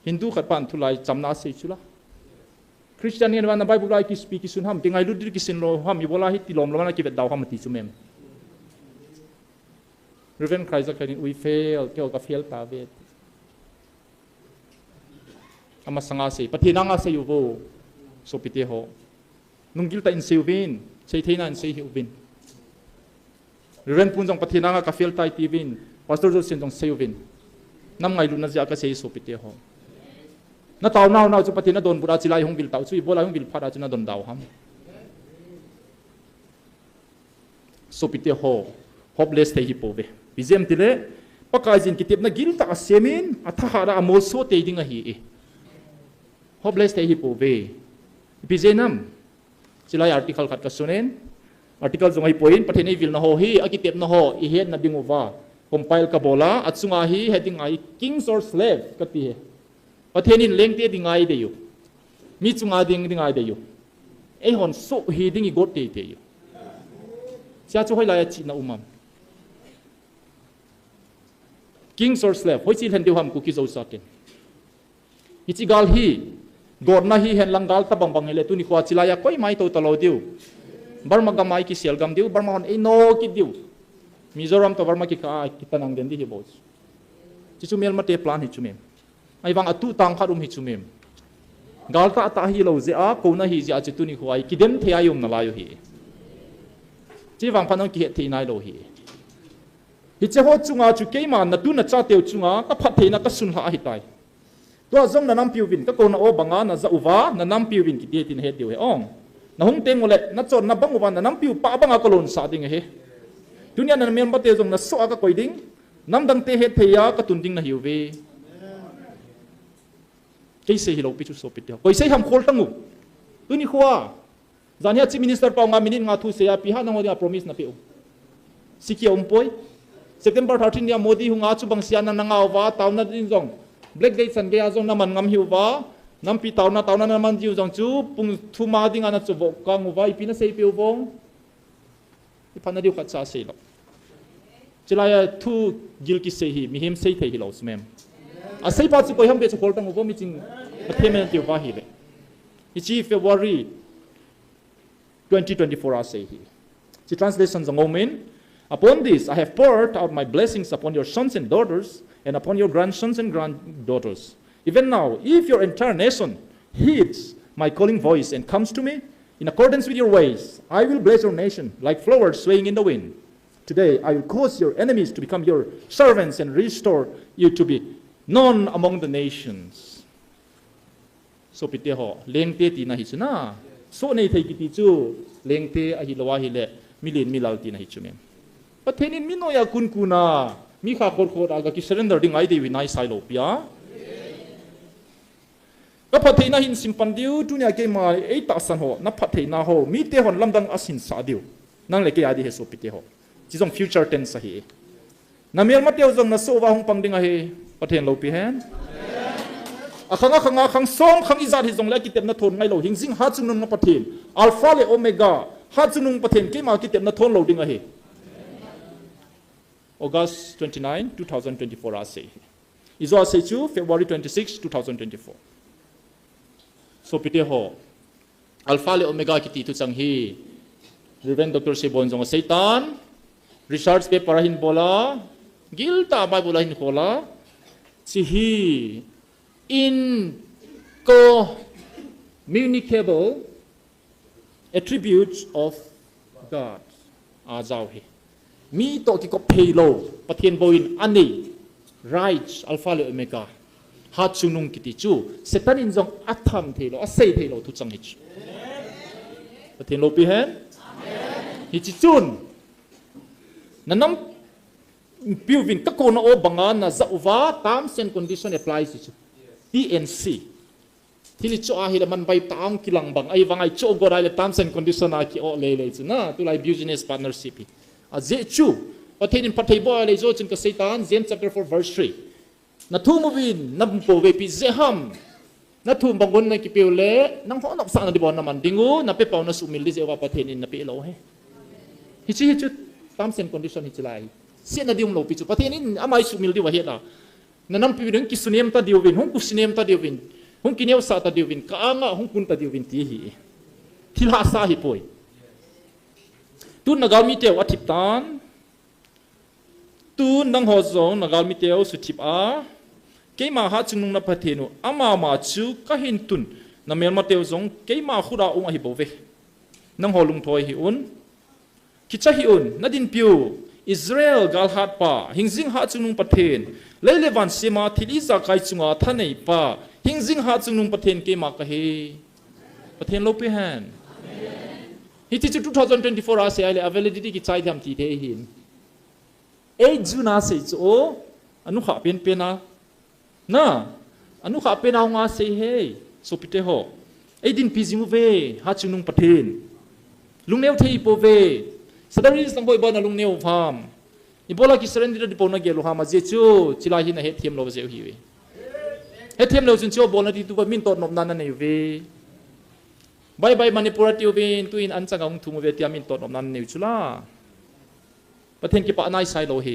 hindu khat pan thu lai chamna sei chula christian ni wan bible lai ki speak sun ham tingai lu dir ki sin lo ham i bola hi tilom lo na ki vet daw ham ti chu mem reverend christ ka we fail ke ka fail ta vet ama sanga se pathina nga se yuvo so pite ho nungil ta in seuvin sei theina in sei hubin ren punjong pathina nga ka fel tai tivin pastor jo sin jong seuvin nam ngai lu na ja ka sei so pite ho na taw naw chu pathina don bura chilai hong bil taw chu bola hong bil phara chu na don daw ham so pite ho hopeless te hi pove bizem tile pakajin kitip na gil ta semin athara amol so te ding a hi hopeless te hi pove bizenam silai article khat ka sunen article zongai point patheni vil na ho hi akitep na ho I head na dingova compile ka bola at sunga hi heading ai kings or slave kati he pathenin lengte dingai de yu mi chunga dingai de yu e hon so hi dingi got te te yu sia chu hoi la chi na umam kings or slave hoi chi hen deu ham ku ki zo saken ichi gal hi gorna hi hen langgal ta bang bang hele tu ni kwa chilaya koi mai to talo diu barma gamai ki sel gam diu barma hon e no ki diu Mizoram to barma ki ka kitanang den di hi bos chi chu mel ma te plan hi chu mem ai wang atu tang kharum hi chu mem gal ta ta hi lo ze a ko na hi ja chi tu ni khwai ki dem the ayum na la yo hi chi wang phanong ki he the nai lo hi hi che ho chunga chu ke ma na tu na cha teu chunga ka phat the na ka sun ha hi tai to zong na nam piu win ka ko na o banga na za uwa na nam piu win ki te tin he teu he ong na hung teng ole na chon na bang uwa na nam piu pa banga kolon sa ding he dunia na mem bate zong na so aka koiding nam dang te he theya ka tunding na hiuwe ke se hilo pichu so pitya koi se ham khol tangu tu ni khwa zania chief minister pa nga minin nga thu se ya pi ha na ngodia promise na pe siki ompoi September 13 ya modi hu nga chu bang sian na nga wa taw na din zong black day san ge ya zong na man ngam hiuwa nam pi taw na man jiu zong chu pung thu ma ding ana chu bo ka ngu wa pi na se pe bong ipana diu khat sa se lo chilaya thu gil ki se hi mi him se the hi lo smem a sei pa chu koi ham be chu kol tang bo mi ching athemen tiu wa hi le ichi February 2024 a se hi chi translation zong omen upon this I have poured out my blessings upon your sons and daughters and upon your grandsons and granddaughters even now if your entire nation heeds my calling voice and comes to me in accordance with your ways, I will bless your nation like flowers swaying in the wind. Today, I will cause your enemies to become your servants and restore you to be known among the nations. So pite ho, lengte ti na hichuna. So nei thai kiti chu lengte a hi lawa hi le milin milal ti na hichumem. Pathenin minoya kun kuna mi kha khor khor aga ki surrender ding ai de wi nai sai lo pia. Na pathe na hin simpan diu dunia ke ma e ta san ho na pathe na ho mi te hon lamdang asin sa diu nang le ke adi he so pite ho chi jong future tense sa hi na mel ma teu jong na so wa hong pang ding a he pathen lo pi hen a khang som khang izat hi jong le ki tem na thon ngai lo hing jing ha chung na pathen alpha le omega ha chung pathen ke ma ki tem na thon lo ding a he August 29 2024 a se izo a se chu February 26 2024 So pite ho alpha le omega ki ti tu chang hi Reverend Dr. Sebon jong Satan research pe parahin bola gil ta bai bola hin khola chi hi incommunicable attributes of God a jaw hi mi to ki ko phelo pathian boin ani right alpha le omega ha chunung kiti chu setan in jong atham thelo asei thelo thu chang hi pathen lo pi hen hi chi chun nanam piuvin ka ko na o banga na za uwa terms and condition applies chu TNC thili chu a hi le man bai tang kilang bang ai wangai chu go rai le terms and condition a ki o le chu na tu lai business partnership a je chu pathen in pathei bo le zo chun ka Satan James chapter 4 verse 3 na thu mo win nam po ve pi zeham na thu bangon na ki peule nang ho nok sa na di bon naman dingu na pe paw na sumil di zewa pathen in na pe lo he hi chi terms and condition hi chilai se na dium lo pi chu pathen in amai sumil di wa he la na nam pi ding ki sunem ta diwin hong ku sunem ta diwin hong ki new sa ta diwin ka anga hong kun ta diwin ti hi thila sa hi poi tu na ga mi te wa thip tan tu nang ho zong na ga mi te su thip a keima ha chung na pathenu ama ma chu ka hin tun na mel ma teu zong keima khura ung a hi bove nang ho lung thoi hi un kicha hi un na din piu Israel gal hat pa hingzing ha chung pathen leile van sema thiliza kai chunga thanei pa hingzing ha chung pathen keima ka he pathen lo pe han ฮิติจุด2024อาเซียเลย validity กิจใจทำทีเทหิน8 June อาเซียจูอนุขาเป็นนะอนุขาเป็นเอางาเซียเฮสุพิเตโฮดินพิจิมุเวหาจุนุงประเทศลุงเนวเทอีโปเวสดาริสตั้งบ่อยบ่นะลุงเนวพามอีโบลากิสเรนดิระดิปนักเกลูฮามาเจจูจิลาหินะเฮทียมโลเซลฮิเวเฮทียมโลจุนโจโบลาดิตุบะมินตอดนบนันนันเอเวบายมันปุระติวเวนตุอินอันจังงทุมเวติยามินตอดนบนันเนวจุลาประเทศกิปะนายไซโลเฮ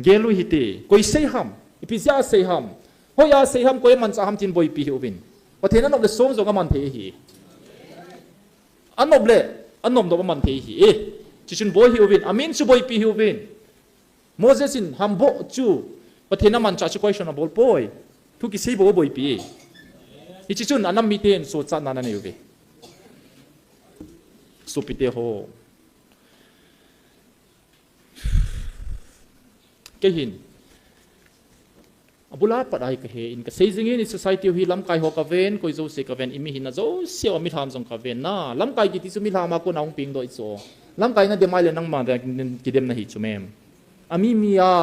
เกลูฮิเตโกยเซฮัมอีพิซยาเซฮัมฮอยาเซฮัมโกยมันจะฮัมจินบ่อยปีฮิววินประเทศนั้นนบเลสงจงมันเทฮีอันนบเลอันนบดอกมันเทฮีจิชุนบ่ฮิววินอามินชุบ่อยปีฮิววินโมเสสินฮัมโบจูประเทศนั้นมันจะช่วยชนะบอลป่วยทุกกิสิบ่บ่อยปีอิจิชุนอันนั้นมีเทนโซจันนันนี่อยู่เวสุปิเตโฮเกหินบุลาปัดไอ้ก็เฮอินก็เซซิงอินในสังคมที่ลำไก่หัวกเวนก็จะเสกเวนอิมิหินนะโจเสียวมิทามสงกเวนนะลำไก่กิติสุมิทามาก็น้องปิงโดยโซลำไก่นั่นเดมายเลนังมาแต่กิเดมนะฮิจุเมมอามิมีอา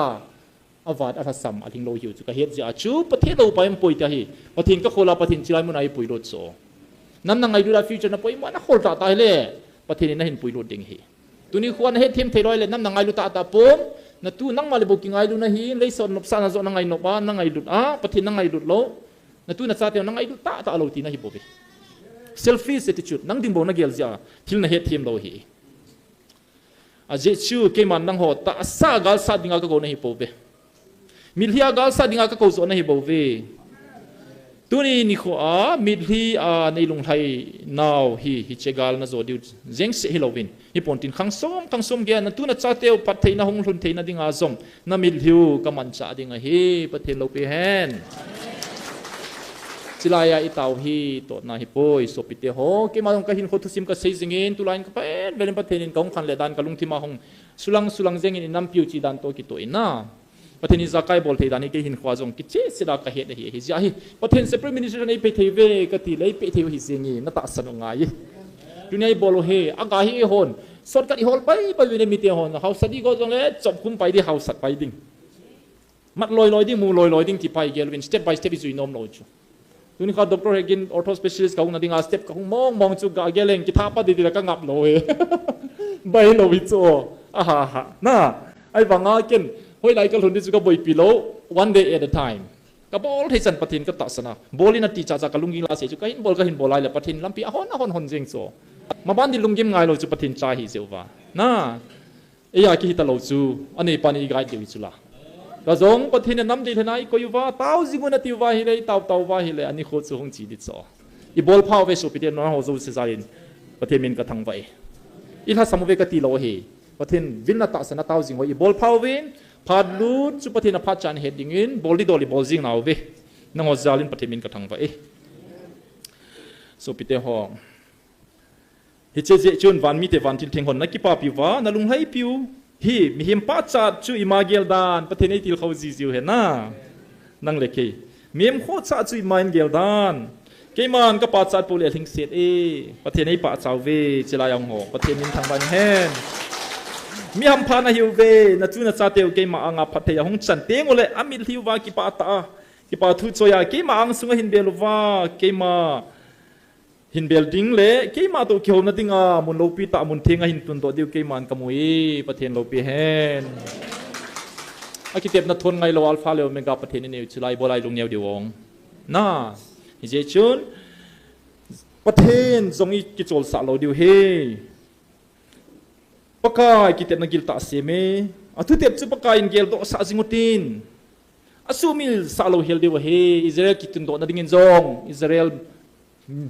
อวาดอัฐสัมอธิงโลหิวจุกเฮดจะจูประเทศเราไปมันป่วยที่ประเทศก็โคลาประเทศจิไรมันไอ้ป่วยรถโซนั่นนั่งไงดูแลฟิวเจอร์นะป่วยมันน่าโคตรตายเลยประเทศนี้น่าเห็นป่วยรถเด้งเฮตัวนี้ควรเฮ็ดเทียมเทรอยเลยนั่นนั่งไงดูตาปุ่มนั่นตู้นั่งมาเลยบุกิงไงดูนะฮีเลยสอนนบสานสอนนั่งไงนบบ้านนั่งไงดูประเทศนั่งไงดูโลนั่นตู้นั่นซาเตียวนั่งไงดูตาโลตีนะฮีบุบิเซลฟี่เซติจุดนั่งดิ่งโบนักเกลจ้าที่นั่นเฮ็ดเทียมโลฮีอาเจชูเกมันนั่งหัวตาซากาลซาดิ่งก็โกนะฮีบุบิมิลฮีกาลซาดิ่งก็โกโซนะฮีบุบิตัวนี้นี่ขวามิลฮีในลุงไทยนาวฮีฮิเชกาลนะโซดิวเจงเซฮิโลวินฮิปอนตินขังส้มแกนั่นตัวนั้นซาเตียวปัตเทนะหงลุนเทนะดิ่งอาซงนั่นมิลฮิวก็มันซาดิ่งฮีปัตเทโลเปเฮนจิลายาอิตาวฮีตัวน่าฮิปโอยโซปิเตโฮเกมาตรงกับหินโคตุซิมกับเซซิงอินตุลายน์กับเป็นเวลนปัตเทนินกองขันเลดันกับลุงที่มาหงสุลังเจงอินน้ำพิวจีดันโตกิโตอินะประเทศนี้จะใกล้บอลเทดานี่ก็หินขวาจงกิจเจสิดากระเหตุเฮียจะฮีประเทศเซปริมินิสเตอร์ในไปเทเวกติเลยไปเทวฮิเซงีนั่นตัดสนุกไงดุนยาบอลเฮอากาฮีฮอนสดกันอีฮอลไปวินมิเตฮอนเขาสดีก็จงเลยจบคุ้มไปที่เขาสัตไปดิ้งมัดลอยดิ้งมูลอยดิ้งที่ไปเกลวินสเต็ปไปสเต็ปจุยนอมโนจูดุนยาดรเฮกินออร์โทสเปเชียลิสต์เขาหน้าดิ้งสเต็ปเขามองจูกาเกลเลงกิท่าปัดดีๆแล้วก็งับลอยใบลอยจูฮ่าน่าไอ้บังอาเกนเฮ้ยไล่ก็หลุนที่สุกบ่อยปีโล one day at a time ก็บอลที่สันปะทินก็ตัดสนะบอลนี่นาทีจ่าจากลุงยิงลาเสียจุก็เห็นบอลไล่เลยปะทินลำปีฮอนเจงโซมาบ้านที่ลุงยิงไงเราจุปะทินจ่าหิเซลวาน่าไอ้ยาคิดตลอดจูอันนี้ปานีไกด์เดียวจุละก็จงปะทินน้ำดีเท่านั้นก็อยู่ว่าเต้าจิงุนาทีว่าฮิเลยเต้าว่าฮิเลยอันนี้โคตรสูงจีดิโซอีบอลพาวเวสุปิเดนน้องเขาจูเซซาลินปะทินมินก็ทั้งไว้อีถ้าสมุเวกตีโลเฮปะทินวินนาตาสนะเต้าจิงว่าอีบอลพาววินพาดลูดจุปฏินาพัดจานเฮดดิ้งอินบอลลีดอลีบอลซิงนาวเวนังอจาลินปฏิมินกระทังไปสุปิเตหองฮิเจเจจุนวันมีเตวันทิลเทงหอนนักกีฬาปิวะนัลุงไฮปิวฮีมีหิมปัดจัดจุอิมาเกลดานปฏิเนติลเขาซิซิวเฮน่านังเล็กมีมโคตรจัดจุอิมาเกลดานเกมันก็ปัดจัดปูเลทิงเซตปฏิเนติปัดจาวเวจิลายองหงปฏิมินทางบันเฮนมีฮัมพานาฮิวเวนัจูนัซาเตลเกมาอังอาพัทยาหงจันเตงโอเลอามิลฮิววากิปาตากิปาทุโซยาเกมาอังสุงหินเบลวาเกมาหินเบลดิงเลเกมาตัวเขียวนัดดิงอามุนโลปีตามุนเทงหินตุนตัวเดียวเกมันกมุยประเทศโลปีเฮนอากิเตบนัดทนไงโลอัลฟาเลวเมกาประเทศนี้จุไลบอลไลลงเนียวเดียวงน่าฮิเจชุนประเทศทรงอีกิจโจลสาโลเดียวเฮปากายกิเตนักกิลตาเสเมอทุเตปจุปากายอินเกลโตสาจิงุตินอสุมิลสาโลเฮลเดวเฮอิสราเอลกิตุนโตนัดดิงจงอิสราเอล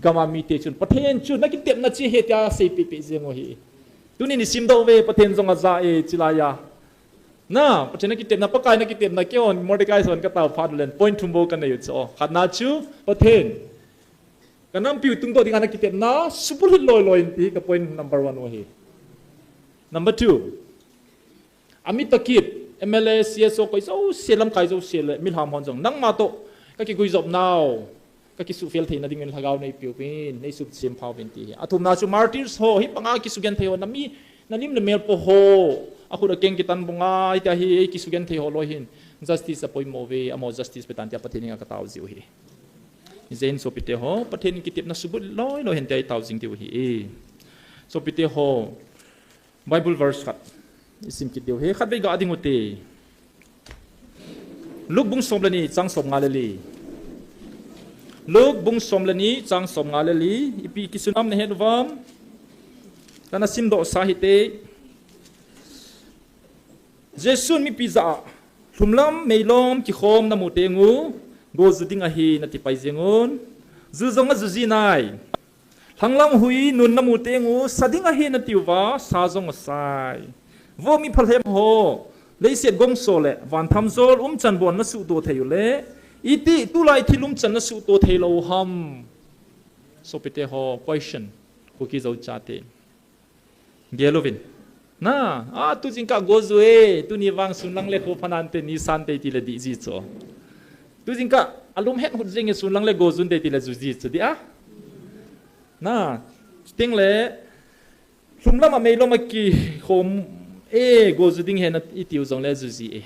กามามีเตชุนประเทศชุนนักกิเตปนัดจีเฮตยาเซปิเปเซงโอเฮตุนี่นิสิมโดเวประเทศจงอาซาเอจิลายาน่าประเทศนักกิเตปนักปากายนักกิเตปนักเกี่ยวมอร์ดิกายสวนกระตาพาดเลนพอยต์ทุ่มโบกันในยุทธศขัดนาชูประเทศกันน้ำปิวตุงโตดิงานักกิเตปน่าสุปุริลอยอินทีกับ point number 1 โอเฮNumber 2, amit takit MLA CSO ko iso selam kai zo sel milham hon jong nang ma to ka ki guizop now ka kisu fel theina ding lagaw nei piu pin nei sup sim phau bin ti athum na chu martyrs ho hi panga kisugen theo nami nalim le mel po ho aku da keng kitan bunga ita hi kisugen theo lo hin justice apoi move amo justice petan tia pathininga ka taw ziu hi zen so pite ho pathin kitip na subut loi lo hen tai taw jing tiu hi so pite ho bible verse khat isim kitiu he khat be ga adingote luk bung somlani chang som ngalali luk bung somlani chang som ngalali ipi kisunam ne hedwam kana simdo sahite jesun mi pizza thumlam meilom ki khom na mutengu go zuding a hi na ti pai zengon zuzong a zuzi nai thanglam hui nun na mutengu sading a hi na tiwa sajong a sai vo mi phalhem ho leiset gong sole van tham zol chan bon na su to theyu le iti tulai thilum chan na su to thelo ham so pete ho question ko ki zo chate gelovin na tu jingka gozue tu ni wang sunlang le ko phanan te ni san te ti le di ji cho tu jingka alum het hut jing sunlang le gozun te ti le zu ji cho di a na ting le sumla ma mei lo ma ki khom gozuding he na itiu zong le zu ji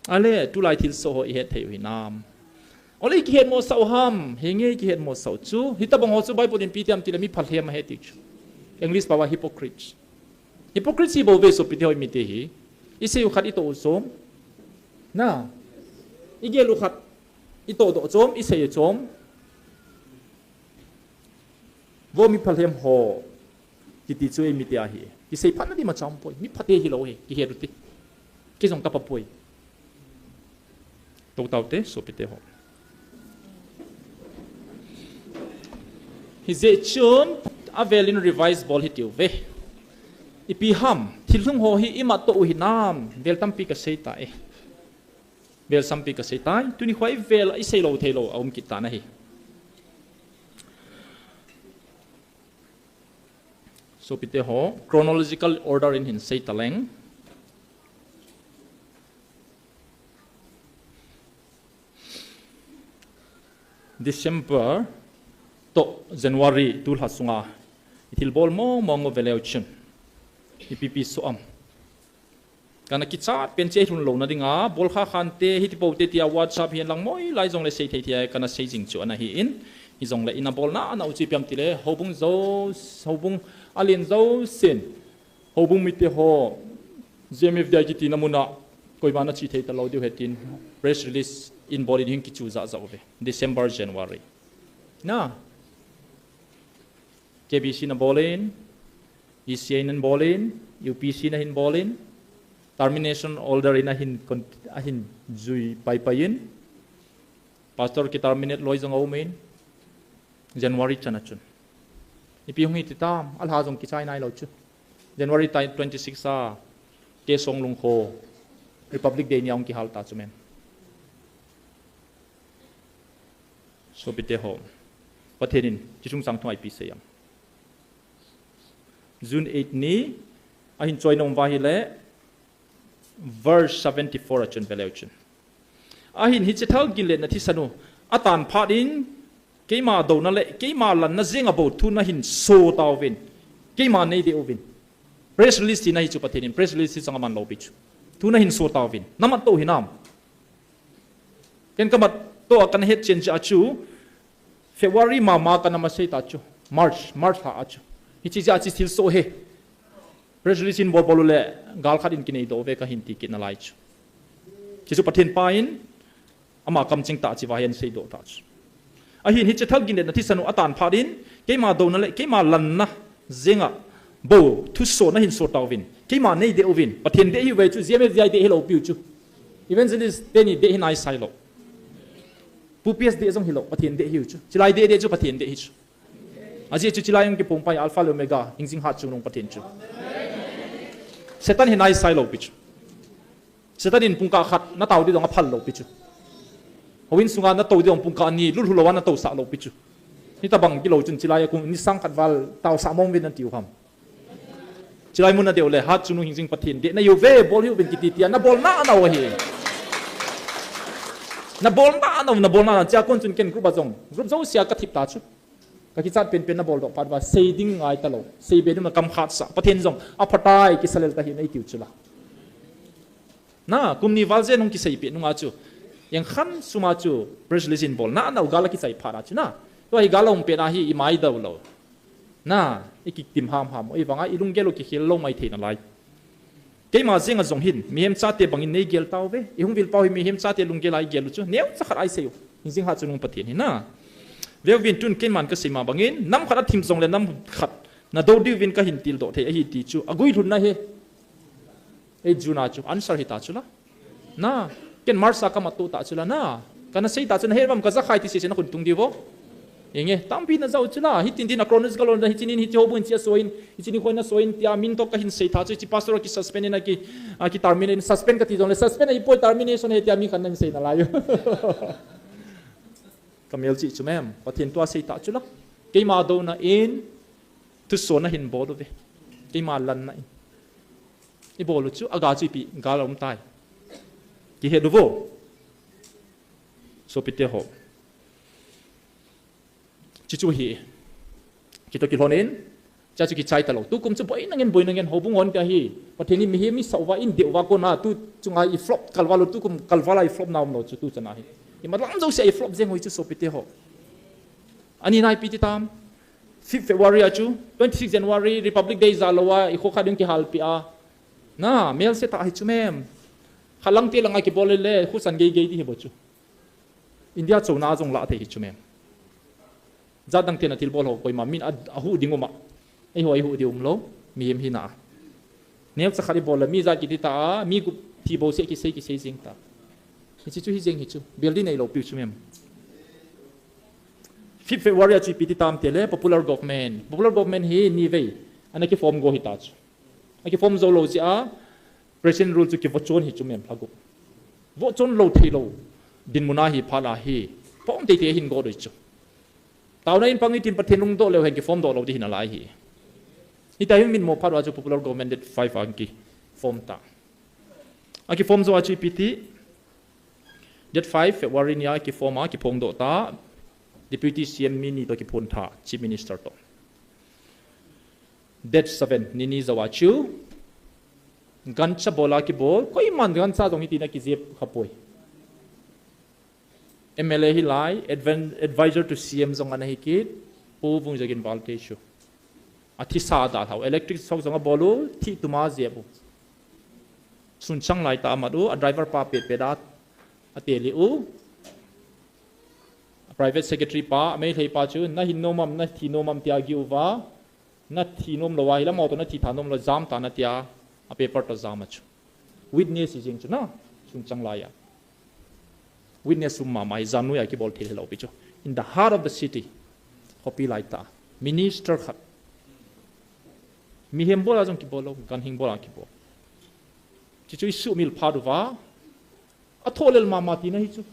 ale tu lai thil so ho he thei hi nam ole ki het mo sau ham henge ki het mo sau chu hitabang ho chu bible in pitiam ti le mi phalhem he ti chu english bawa hypocrites hypocrisy bo ve so pitoi mi te hi ise yu khat ito som na ige lu khat ito do chom ise ye chom vo mi phalhem ho ki ti chu mi te a hi ise phan na di ma cham poi mi phate hi lo he ki he ruti ki jong ka pa poi to tau te so pite ho hi ze chun avelin revised bol hi tiu ve ipi ham thilung ho hi ima to hi nam vel tampi ka seita vel sampi ka seita tuni khoi vel i sei lo thelo om kita na hi so pite ho chronological order in hin seita leng December to January tul hasunga ithil bol mo mongo veleuchun ipipi so am kana kicha penche thun lo na dinga bol kha khante hitipo te tia whatsapp hian lang moi lai jong le sei thei thia kana sei jing chu ana hi in hi jong le ina bol na uchi piam tile hobung alin zo sin hobung mite ho GMFDI ki tinamuna koibana chi thei ta lo diu hetin press release in body hin ki chu za za ove December January na KBC na bolin ECA nan bolin UPC na hin bolin termination order in ahin zui payin pastor ki terminate loi jong omen January chanachun ipi hung ititam alha jong ki chai nai lo chu January 26 sa ke song lung kho Republic Day nyang ki halta chumen so bite ho pathenin chisung sang thoi pi seyam June 8 ni ahin choi nom wa hi le verse 74 achun veleuchun ahin hi chethal gile na thisanu atan phadin keima do na le keima lan na zinga bo thu na hin so tawin keima nei de ovin press release ti na hi chu pathenin press release ti changaman lo bichu thu na hin so tawin namat to hinam ken kamat to akan het change achu February ma kana ma sei ta chu March ha achu hichi ja chi thil so he resolution bol bolule gal khat in kinei do ve ka hinti kin alai chu chi chu pathen pain ama kam ching ta chi wa hian sei do ta chu a hin hi chethal gin na thi sanu atan phadin keima do na le keima lan na zenga bo thu so na hin so tawin keima nei de ovin pathen de hi ve chu GMFDI de hello piu chu evangelist de ni de hin ai sai lo pupias de jong hilo pathen de hi chu chilai de chu pathen de hi chu aji chu chilai ang ki pumpai alpha le omega ingjing hat chu nong pathen chu setan hinai sai lo pichu setan in pungka khat na taw di dong phal lo pichu howin sunga na taw di dong pungka ni lul hulawan na taw sa lo pichu ni tabang ki lo chun chilai kung ni sang khat wal taw sa mong win an tiu ham chilai mun na de ole hat chu nu hingjing pathen de na yo ve bol hi ben ki ti na bol na wa hi na bol na cha kon chun ken group azong group zo sia ka thip ta chu ka ki chat pen na bol do patwa seeding ngai ta lo sei be na kam khat sa pathen zong a phatai ki salel ta hi nei tiu chula na kumni walje nong ki sei pe nunga chu yang khan suma chu brazilian ball na gala ki sai phara chu na to hi galong pe na hi i mai do lo na ikik tim ham oi wanga ilung gelo ki khil lo mai the na lai ke ma zinga zong hin mi hem cha te bangin nei gel taw ve i hung vil paw hi mi hem cha te lung gelai gelu chu neu cha kharai sei jing ha chu nung pathin hi na ve vin tun ken man ka sima bangin nam khat thim zong le nam khat na do di vin ka hin til do the hi ti chu agui thun na he e juna chu answer hi ta chu la na ken marsa ka matu ta chu la na kana sei ta chu na herbam ka za khai ti se na kun tung di vo enge tampi na zau chula hi tin din acronis galon hi tinin hi jobun chia soin hi tinin khoina soin tia min to ka hin sei tha chu chi pastor ki suspend na ki terminate suspend ka ti jong le suspend hi poi termination he tia mi khan nang sei na layo kamel chi chu mem pathin to sei ta chula ke ma do na in tu so na hin bo do ve ke ma lan na i bo lu chu aga chi pi galom tai ki he do vo so pite ho chichu hi kita kilhonin cha chu ki chai ta lo tu kum chu boi nangen hobung on ka hi patheni mi hi mi sawa in dewa ko na tu chunga I flop kalwalo tu kum kalwala I flop naum no chu tu chana hi i madlang zo se I flop jeng hoi chu so pite ho ani nai piti tam 5 February achu 26 January Republic Day zalowa I kho khadung ki hal pi a na mel se ta hi chu mem khalang te langa ki bol le khu san ge di hi bo chu India chona jong la the hi chu mem zadang tena til bol ho koi ma min ahu dingoma ai hoi hu dium lo mi em hina nep sa khali bol mi za ki ta mi gu ti bo se ki se jing ta hi chu hi jing hi chu building nei lo pi chu mem 5 February chu pi ti tam tele popular government hi ni ve ana ki form go hi ta chu aki form zo lo ji a president rule chu ki vochon hi chu mem phagu vochon lo thei lo din muna hi phala hi pom te hin go do chu tao na in pangi tin pathenung do leo hen ki form do lo di hin alai hi ni ta min mo pharwa chu popular government 5 anki form ta aki form zo achi piti date 5 February nia ki form a ki phong do ta deputy CM mini to ki phon tha chief minister to date 7 nini zawa chu gancha bola ki bol koi man gancha dong hi tina ki jep khapoi MLA hi lai advisor to CM zong ana hi kit pu vung jagin balte chu athi sa da thau electric sok zong bolu thi tuma jebu sun chang lai ta madu a driver pa pe da ateli u private secretary pa me thei pa chu na hin nomam na thi nomam tia gi uwa na thi nom lo wai la mo to na thi thanom lo jam ta na tia a paper to jam chu witness jing chu na sun chang lai ya witness summa mai zanu ya ki bol thil lo picho in the heart of the city hopi laita minister khat mi hem bola jong ki bolo gan hing bola ki bo chi chu su mil phaduwa atholel mama ti na hi chu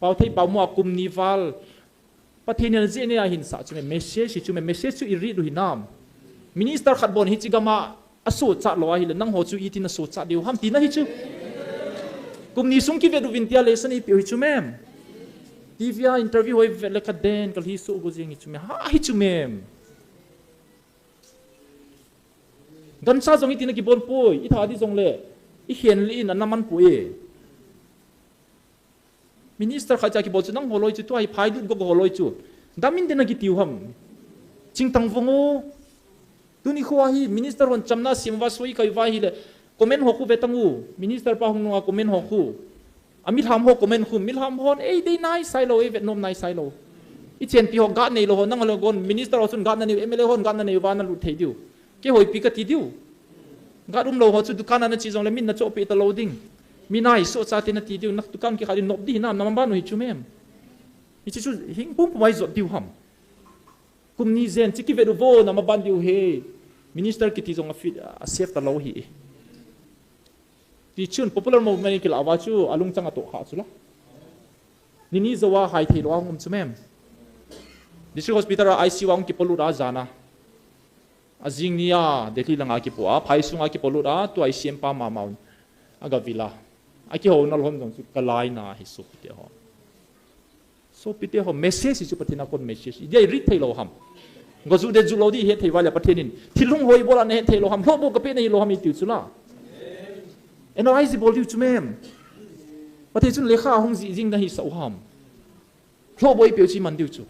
pau thei pau mo kum ni wal pathinian je ne a hin sa chu message chu message chu iri du hinam minister khat bon hi chi gama asu cha lo hi le nang ho chu itin asu cha deu ham ti na hi chu kum ni sung ki vedu vintia lesson I pi chu mem divya interview hoi le ka den kal hi su go jing hi chu me ha hi chu mem gan sa jong itin ki bon poi I tha di jong le I hian li in naman pu e minister kha cha ki bol chu nang holoi chu to ai phai du go holoi chu damin den ki tiu ham chingtang vongo tuni khwa hi minister hon chamna simwa soi kai wa hi le comment hoku betangu minister pa hong comment hoku amit ham ho comment khum mil ham hon ei dei nai sailo e vietnam nai sailo I chen pi ho ga nei lo hon nang lo gon minister osun ga na ni MLA hon ga na nei wa na lu thei diu ke hoi pi ka ti diu ga dum lo ho chu dukan na chi jong le min na cho pi ta loading minai so cha te na ti diu nak dukan ki khali nop di na nam ba no hi chu mem hi chu hing pum pai zo diu ham kum ni zen chi ki vedu vo na ma ban diu he minister ki ti jong a save ta lo hi ti chun popular movement ki lawa chu alung changa to kha chula nini zawa hai thei lo ngum chu mem district hospital ICU ang ki polu ra jana azing nia dekhi langa ki po a phai sunga ki polu ra to ICM pa ma maun aga vila ไอ้ที่หัวนรกตรงสุดกลายนาให้สุพิเตหอสุพิเตหอเมสเซจสุปฏินาคนเมสเซจเดี๋ยวริดเทโลหัมก็สุดเดจุโลดีเฮตเทวาลาประเทศนี้ที่ลุงหอยโบราณเฮตเทโลหัมโลบุกเปนในโลหัมอีติวสุล่าเอ็นไอซิบอลดิวจุเมมประเทศจุนเลขาห้องจิงได้ฮิสาวหัมโลบอยเปียวจิมันดิวจุ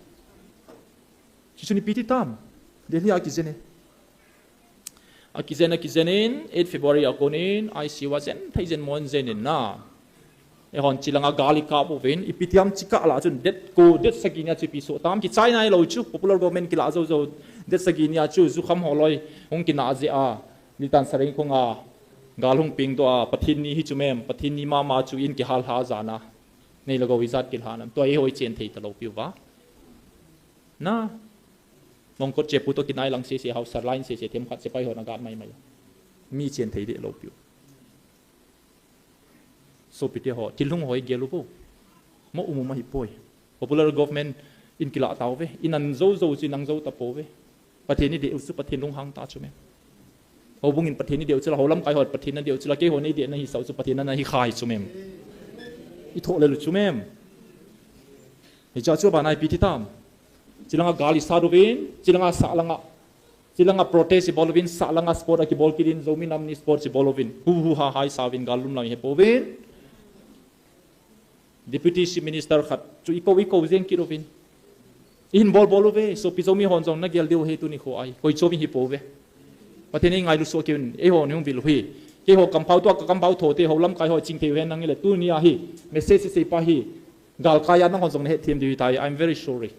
จุนี่ปีที่ตามเดี๋ยวนี้อากิเจเนอากิเจนิน8 February อากูนินไอซีว่าเจนไทยเจนมอนเจนินนะไอหอนจิลังอากาลิกาบุวินอีพิธีมจิกะลาจุนเด็ดกูเด็ดสกินยาจิปิโซตามกิใจนายเราจู popular government กิลาโจเด็ดสกินยาจูจุคำฮอลอยหงกินอาเจอาลิตันสริงคงอากาลหงปิงตัวปฏินีฮิจุเมมปฏินีมาจูอินกิฮัลฮาจานะในละก็วิจัดกิลฮานันตัวเอโฮเจนเทตลอปิววะนะมองกดเจ็บปุตกินไอหลังเสียเฮาสไลน์เสียเทียมขัดเสียไปหัวนักการไม่มีเชียนเทเดลปิวโซปิเตหอทิลลุงหอยเกลูปูมออุมุมาฮิปอย popular government อินกิลาตาวเวอินันโซจินังโซตะโปเวประเทศนี้เดียวสุประเทศลุงหังตาชุเมเขาบุ้งอินประเทศนี้เดียวจะเราล้ำไกลหอดประเทศนั้นเดียวจะเราเกี่ยวในเดียนในฮิสาวสุประเทศนั้นในฮิคายชุเมมอิโตเลลุชุเมมฮิจาชัวบานายปีที่ตามจิลังกาลิซาดูวินจิลังสาลังโปรเทสบอลวินสาลังสปอร์ตกิบอลกิดินโซมินัมนิสปอร์ตบอลวินฮูฮาไฮซาวินกาลุมลังเฮปวิน Deputy Chief Minister ขัดจุอีโกเซงกิโรวินอินบอลเวโซปิโซมีฮอนจงนักเกลเดียวเฮตุนิโคไอคอยโซมิฮิปเวประเทศนี้ไงลุโซกินเอโฮนิฮงวิลฮีเอโฮกัมพาวตัวกัมพาวโถเตโฮลัมไกฮอจิงเทเวนังเอเลตุนีอาฮีเมสเซสเซปาฮีกาลกายันนังฮอนจงเฮทีมดิวิตาย I'm very sorry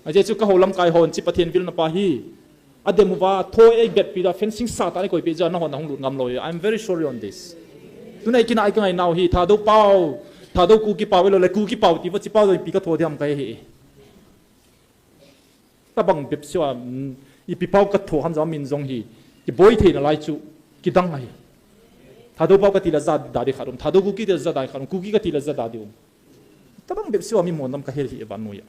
อาจจะสุขเขาลำกายหอนจิปเทียนวิลนาปาฮีอเดมุวาโทเอเกตปีดาเฟนซิงซาตานี่ก็ไปเจอน้องหอนน้องหลุดงำลอย I'm very sorry on this ตุนไอ้กินไอ้ก็ไงนาวฮีถ้าดูเป้าถ้าดูกูกี่เป้าเวลาเลยกูกี่เป้าที่ว่าจิเป้าโดยปีก็โทษที่ทำกันฮีถ้าบังเบบเสียอีปีเป้าก็โทษฮันจามินจงฮีที่บอยเทนอะไรจูกี่ดังไงถ้าดูเป้าก็ทีละจัดดาดิขารุมถ้าดูกูกี่เดือดจัดดาดิขารุมกูกี่ก็ทีละจัดดาดิอุมถ้าบังเบบเสียมีมอนน้ำกันเฮลีบันนุย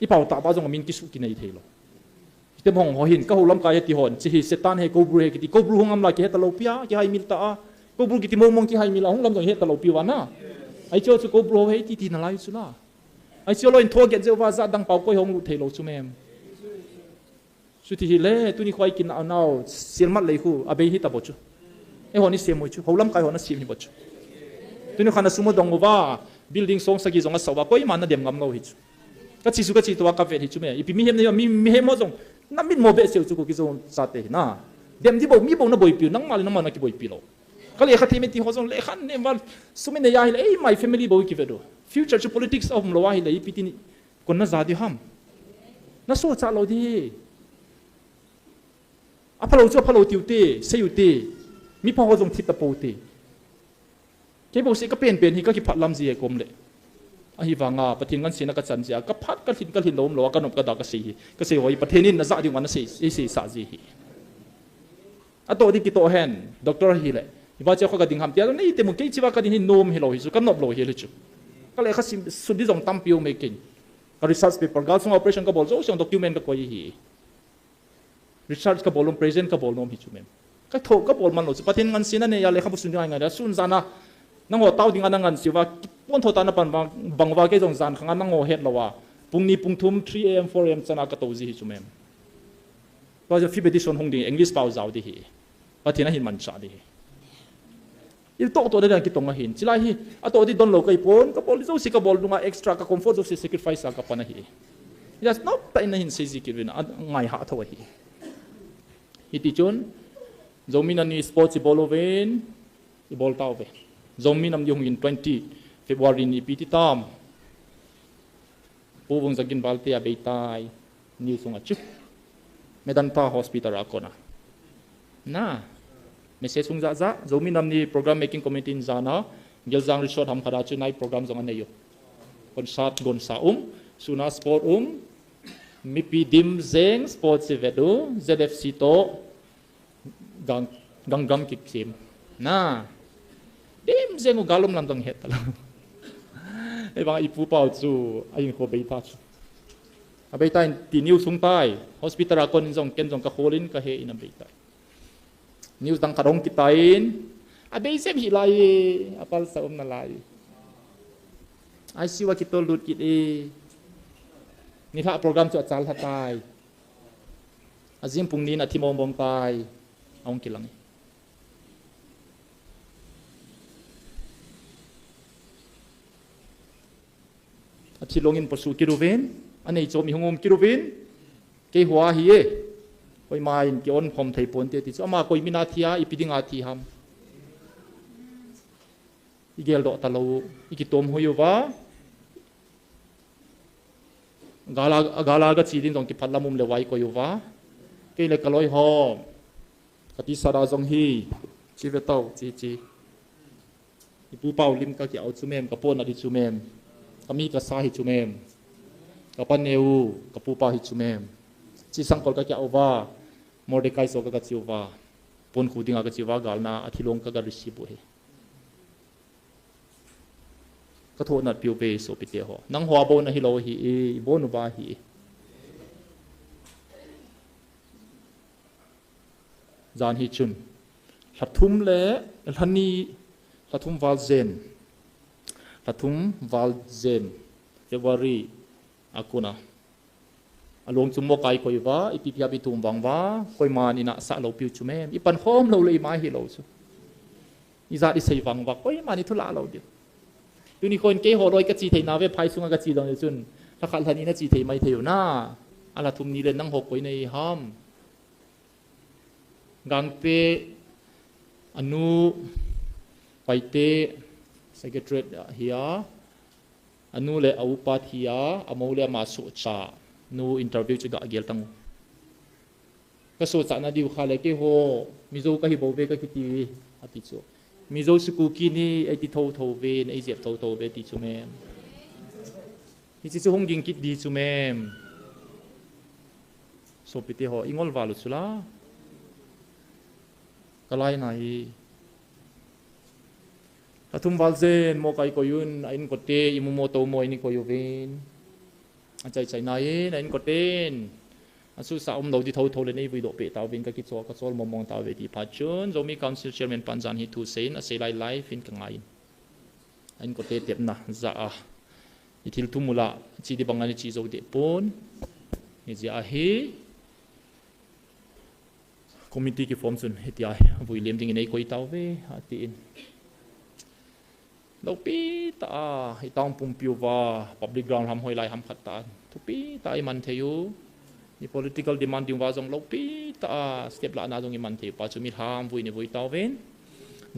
อีเป่าตาบ้าจงมินกิสุกินในเทโลที่มองหัวหินก็หัวลำกายที่หอนจะหิเซตันให้กูบรูเฮกิติกูบรูหงอำลายกิเฮตตลอปียกิให้มิลตากูบรูกิติมองกิให้มิลาหงลำจงเฮตตลอปีวานะไอเจ้าสุกูบรูเฮติตินาลายสุล่าไอเจ้าลอยทัวเกตเจ้าว่าจะดังเป่าก้อยหงลุเทโลสุเมมสุดที่เล่ตุนี่ควายกินเอาเนาเสียมัดเลยคู่อาเบฮิตาบจูไอหัวนี่เสียมวยจูหัวลำกายหัวนั่นเสียมนี่บจูตุนี่ขันสุมดงว่าบิลดิ้งสองสกีจงอาสวะก้อยมันน่ะเดียมงำเราหิจูก็ชิสุก็ชิตัวกาแฟที่ชุ่มอีพีมีเห็นเนี่ยมีเห็นมั้งจงน้ำมินโมเบสเซลจุกุกิจงซาเตนะเดี๋ยวที่บอกมีบอกน่ะบ่อยปิวนั่งมาเลยนั่งมานักบ่อยปิวก็เลยขัดที่ไม่ที่หัวจงเลยขันเนี่ยว่าสุมินเนี่ยยาหิเลยmy familyบ่อยกี่เวดู future to politics of มลวาหิเลยอีพีที่นี่คนน่ะซาดิฮัมน่ะโซ่จ่าเราดีอพอเราจู่อพอเราติวเตเสียอยู่เตมีพอหัวจงทิตตะโปเตแค่บอกสิก็เปลี่ยนที่ก็คิดผัดลำเสียกลมเลยอหิวังประเทศกันเสียนักจันเสียก็พัดก็หินล้มหรือว่าก็นบกระดากก็เสียว่าประเทศนี้น่าจะดีวันนั้นเสียสาจีอันตัวที่กิโตเห็นด็อกเตอร์ฮิเลยว่าเจ้าเขาก็ดิ่งคำเดียวนี่แต่มึงคิดว่าก็ดิ่งหินโน้มฮิโลฮิสุก็นบโลฮิเลยจุก็เลยเขาสุดที่ส่งตั้มพิวไม่กินก็รีเสิร์ชเปเปอร์ก็ส่ง operation ก็บอกส่งด็อกิวเมนต์ก็คอยฮิรีเสิร์ชก็บอกลง present ก็บอกลงฮิจุเมนก็ถูกก็บอกมันหลุดประเทศกันเสียนั่นเนี่ยอะไรเขาบอกสุดยังไงนะสุนซานะนั่งหัวเต้าดิ่งอันนั้นสิว่าปนโทตานะปันบางว่าแกจงจานข้างนั่งหัวเฮ็ดละว่าปุ่งนี้ปุ่งทุ่ม3 AM 4 AM จะนักกระตุ้นสิจุเมมว่าจะฟิบดิชนหงดิ่งอังกฤษเปล่าจ้าวดิว่าที่นั่นหินมันชาดิอีโตตัวเดียวกิตงหินจิลาฮีอันตัวที่โดนโลกไอ้ปนก็บอลจะสิก็บอลดูมาเอ็กซ์ตร้าก็คอมฟอร์ตจะสิ sacrifice กับปนฮียัสนอบแต่ในหินสิจิกิรินะไงหาตัวฮีฮิติจนจงมีนันนี่สปอร์ตสิบอลเวนอีบอลเต้าเวจงมีนำยงอิน20 February นี้ปีที่ตามผู้วงจักินบาลเตียเบตายนิวสงอาจุเมดันตา hospital รักคนนะเมสเซจสงจ้าจงมีนำนี้ program making committee จานะเกลจังรีสอร์ททำขนาดจุดในโปรแกรมจงอันนี้อยู่คนชาติกอนสาสุนัขสปอร์ตมีปีดิมเซงสปอร์ตสิเวดู ZFC โตกังกิกซิมนะเดิมเซงก็กาลมลันตังเฮตละไอ้บางอีผู้เป่าจูไอ้ยังหัวเบต้าจูเบต้าที่นิวสุงใต้ hospital คนจงเกณฑ์จงกะโคลินกะเฮอินเบต้านิวตังคารงกิตาอิน abe sem hi lai apal sa na lai ai siwa kitol lut kit ni tha program chu achal hatai azim pungni na thimom bom tai ong kilang athilongin pasu kiruven anei chomi hungom kiruven ke hua hi e koi main ki on phom thei pon te ti ama koi mina thia ipidinga thi ham igel do talo ikitom hoyuwa gala ga chidin dong ki phallamum le wai ko yuwa ke le kaloi ho kati sara jong hi chi ve tau chi ipu pau lim ka ki au chumem ka pon adi chumem kami ka sa hi chumem ka paneu ka pu pa hi chumem chi sangkol ka ki auwa mordekai so ka chiwa pon khudinga ka chiwa galna athilong ka ga risibu he ka tho na piu pe so pite ho nang hwa bo na hi lo hi e bo nu ba hi zan hi chun thathum le thani thathum wal zen February akuna along chumo kai koi wa ipipia bi tum wang wa koi man ina sa lo piu chumem ipan hom lo le mai hi lo chu iza di sei wang wa koi mani thula lo di tu ni kon ke ho loi ka chi thei na ve phai sunga ka chi dong chun ta khal thani na chi thei mai theu na ala thum ni le nang ho koi nei ham gang pe anu paite secretary hia anu le au pat hia amo le ma su cha nu interview chu ga gel tang ka so cha na diu khale ke ho mizo ka hi bo ve ka ki ti ati chu mizo su ku ki ni ai ti tho ve ai jep tho ve ti chu mem hi chi chu hong ging ki di chu mem so piti ho ingol walu chula kalai nai atum walzen mo kai ko yun ain ko te imumo to mo ini ko yuvin achai chai nai ain ko ten asu sa do di tho le nei vi do pe taw vin ka ki cho ka chol momong taw ve ti pha chun zomi council chairman panjan hi thu sein a sei lai life in kangai ain ko te tep na za a ithil tumula chi di bangani chi zo de pon ni ji a hi committee ki form chun hetia vui lem ding nei koi taw ve ati in lo pi ta hitang pum piu wa public ground ham hoi lai ham khat ta thu pi ta i man theyu ni political demand ding wa jong lo pi ta step la na jong i man the pa chu mi ham vui ni vui taw ven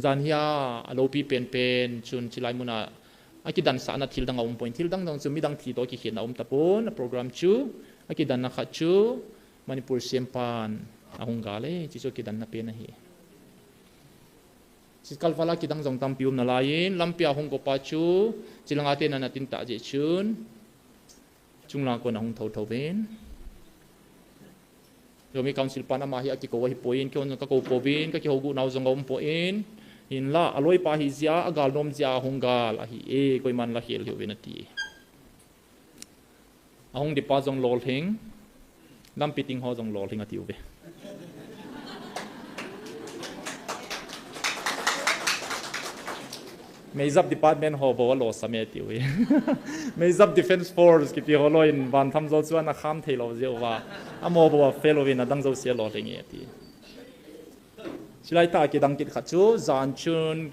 zan hia lo pi pen chun chilai muna aki dan sa na thil dang om point thil dang chu mi dang thi to ki khen om tapon program chu aki dan na kha chu manipur sempan ahung gale chi chu ki dan na pe na hi sikal fala ki dang jong tam pium na lain lampia hong ko pa chu chilanga te na natin ta je chun chungla ko na hong tho ben yomi council pa na ma hi aki ko hi point ki on ka ko po bin ka ki hogu naw jong om po in in la aloi pa hi zia agal nom zia hongal a hi e koi man la hel hi wen ati ahong di pa jong lol thing lam piting ho jong lol thing ati u be Meizap department ho bo lo sameti we Meizap defense force ki pi holo in van tham zo chuan a kham thei lo zeu wa amo bo fellow in adang zo se lo lengi ati silai ta ki dang kit khachu zan chun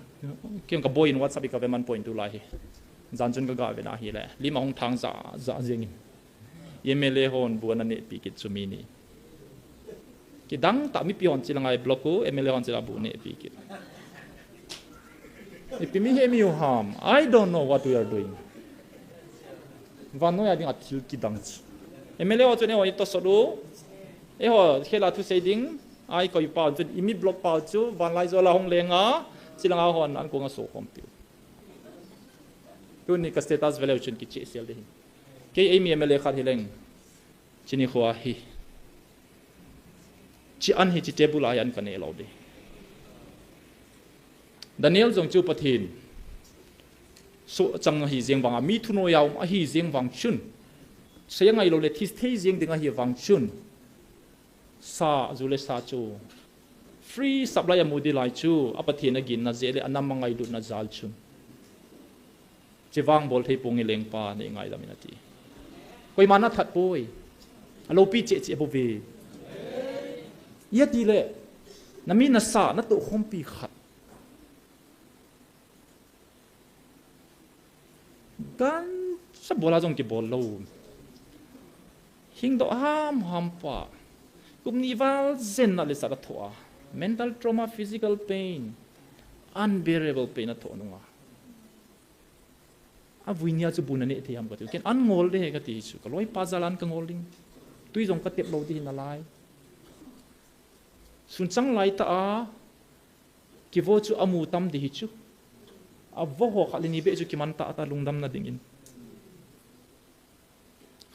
kem ka boy in whatsapp ka ve man point tu la hi zan chun ka ga ve na hi le lima hong thang za jeng yemele hon bu na ne pi kit chumi ni ki dang ta mi pi hon chilangai block ko emele hon chila bu ne pi kit if me hear me you harm I don't know what we are doing vano ya ding atil ki dangchi emele ho chune ho to sodu e ho khela thu sei ding ai ko yu pa chu imi block pa chu van lai zo la hong lenga chilanga hon an ko nga so khom pi tu ni ka status value chun ki che sel de ke emi emele khat hileng chini khwa hi chi an hi chi table ayan kan e lo de Daniel jong chu pathin so chang hi jeng wang mi thuno yaw a hi jeng wang chun sengai lo le this thei jeng dinga hi wang chun sa zule sa chu free supply amudi lai chu apathin agin na zele anam mangai du na zal chun chiwang bol thei pungi lengpa nei ngai laminati koi mana that poi alo pi che bovi yati le nami na sa na to khom pi khat gan sa bola jong ki bol lo hing do ham pa kumnival zen na le sa thoa mental trauma physical pain unbearable pain atho nunga avuinia chu bunane thiam ka tu ken an ngol de ka ti chu ka loi pazalan ka ngoling tui jong ka tep lo di na lai sun chang lai ta a ki vo chu amu tam di hi chu a vo ho khalini be chu ki man ta ta lungdam na dingin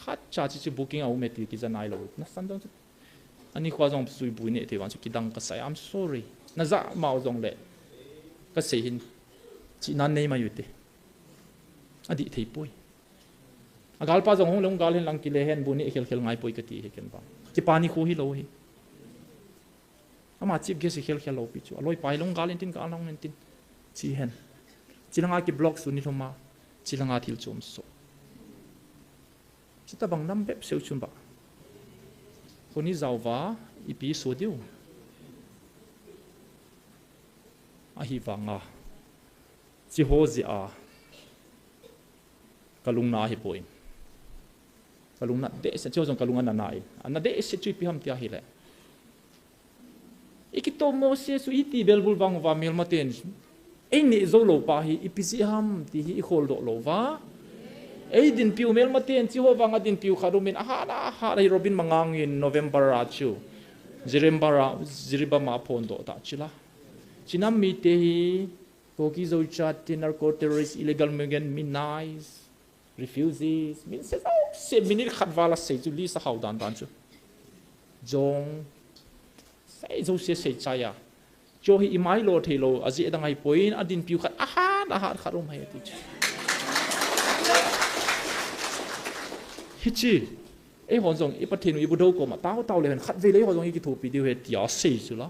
khat cha chi chu booking au me ti ki janai lo na san dong chu ani khwa jong sui bui ne te wan chu ki dang ka sai I'm sorry na za mau jong le ka se hin chi nan nei ma yute adi thei poi agal pa jong hong long gal hen lang ki le hen bu ni khel ngai poi ka ti he ken ba ki pani khu hi lo hi ama chip ge se khel lo pi chu aloi pai long gal tin ka long tin chi hen chilanga ki block su ni thoma chilanga thil chom so chita bang nam bep seu chun ba koni zawwa ipi so diu a hi wanga chi ho zi a kalung na hi poin kalung na de se chojong kalung na nai ana de se chui pi ham tia hi le ikito mo se su iti belbul bang wa mel maten ei ni zo lo pa hi ipisi ham ti hi khol do lo wa ei din piu mel maten chi ho wanga din piu kharumin aha rai robin mangang in November ra chu ziriba ma phon do ta chila chinam mi te hi koki zo chat narco terrorist illegal migrant minais refugees min se minir khatwala se chu li sa haudan dan chu jong sai zo se chaya cho hi imai lo thelo aji dangai point adin piu khat aha kharum hai ti hichi e honjong i pathin i budho ko ma taw le han khat ve le honjong i ki thu pi diu he tia sei chu la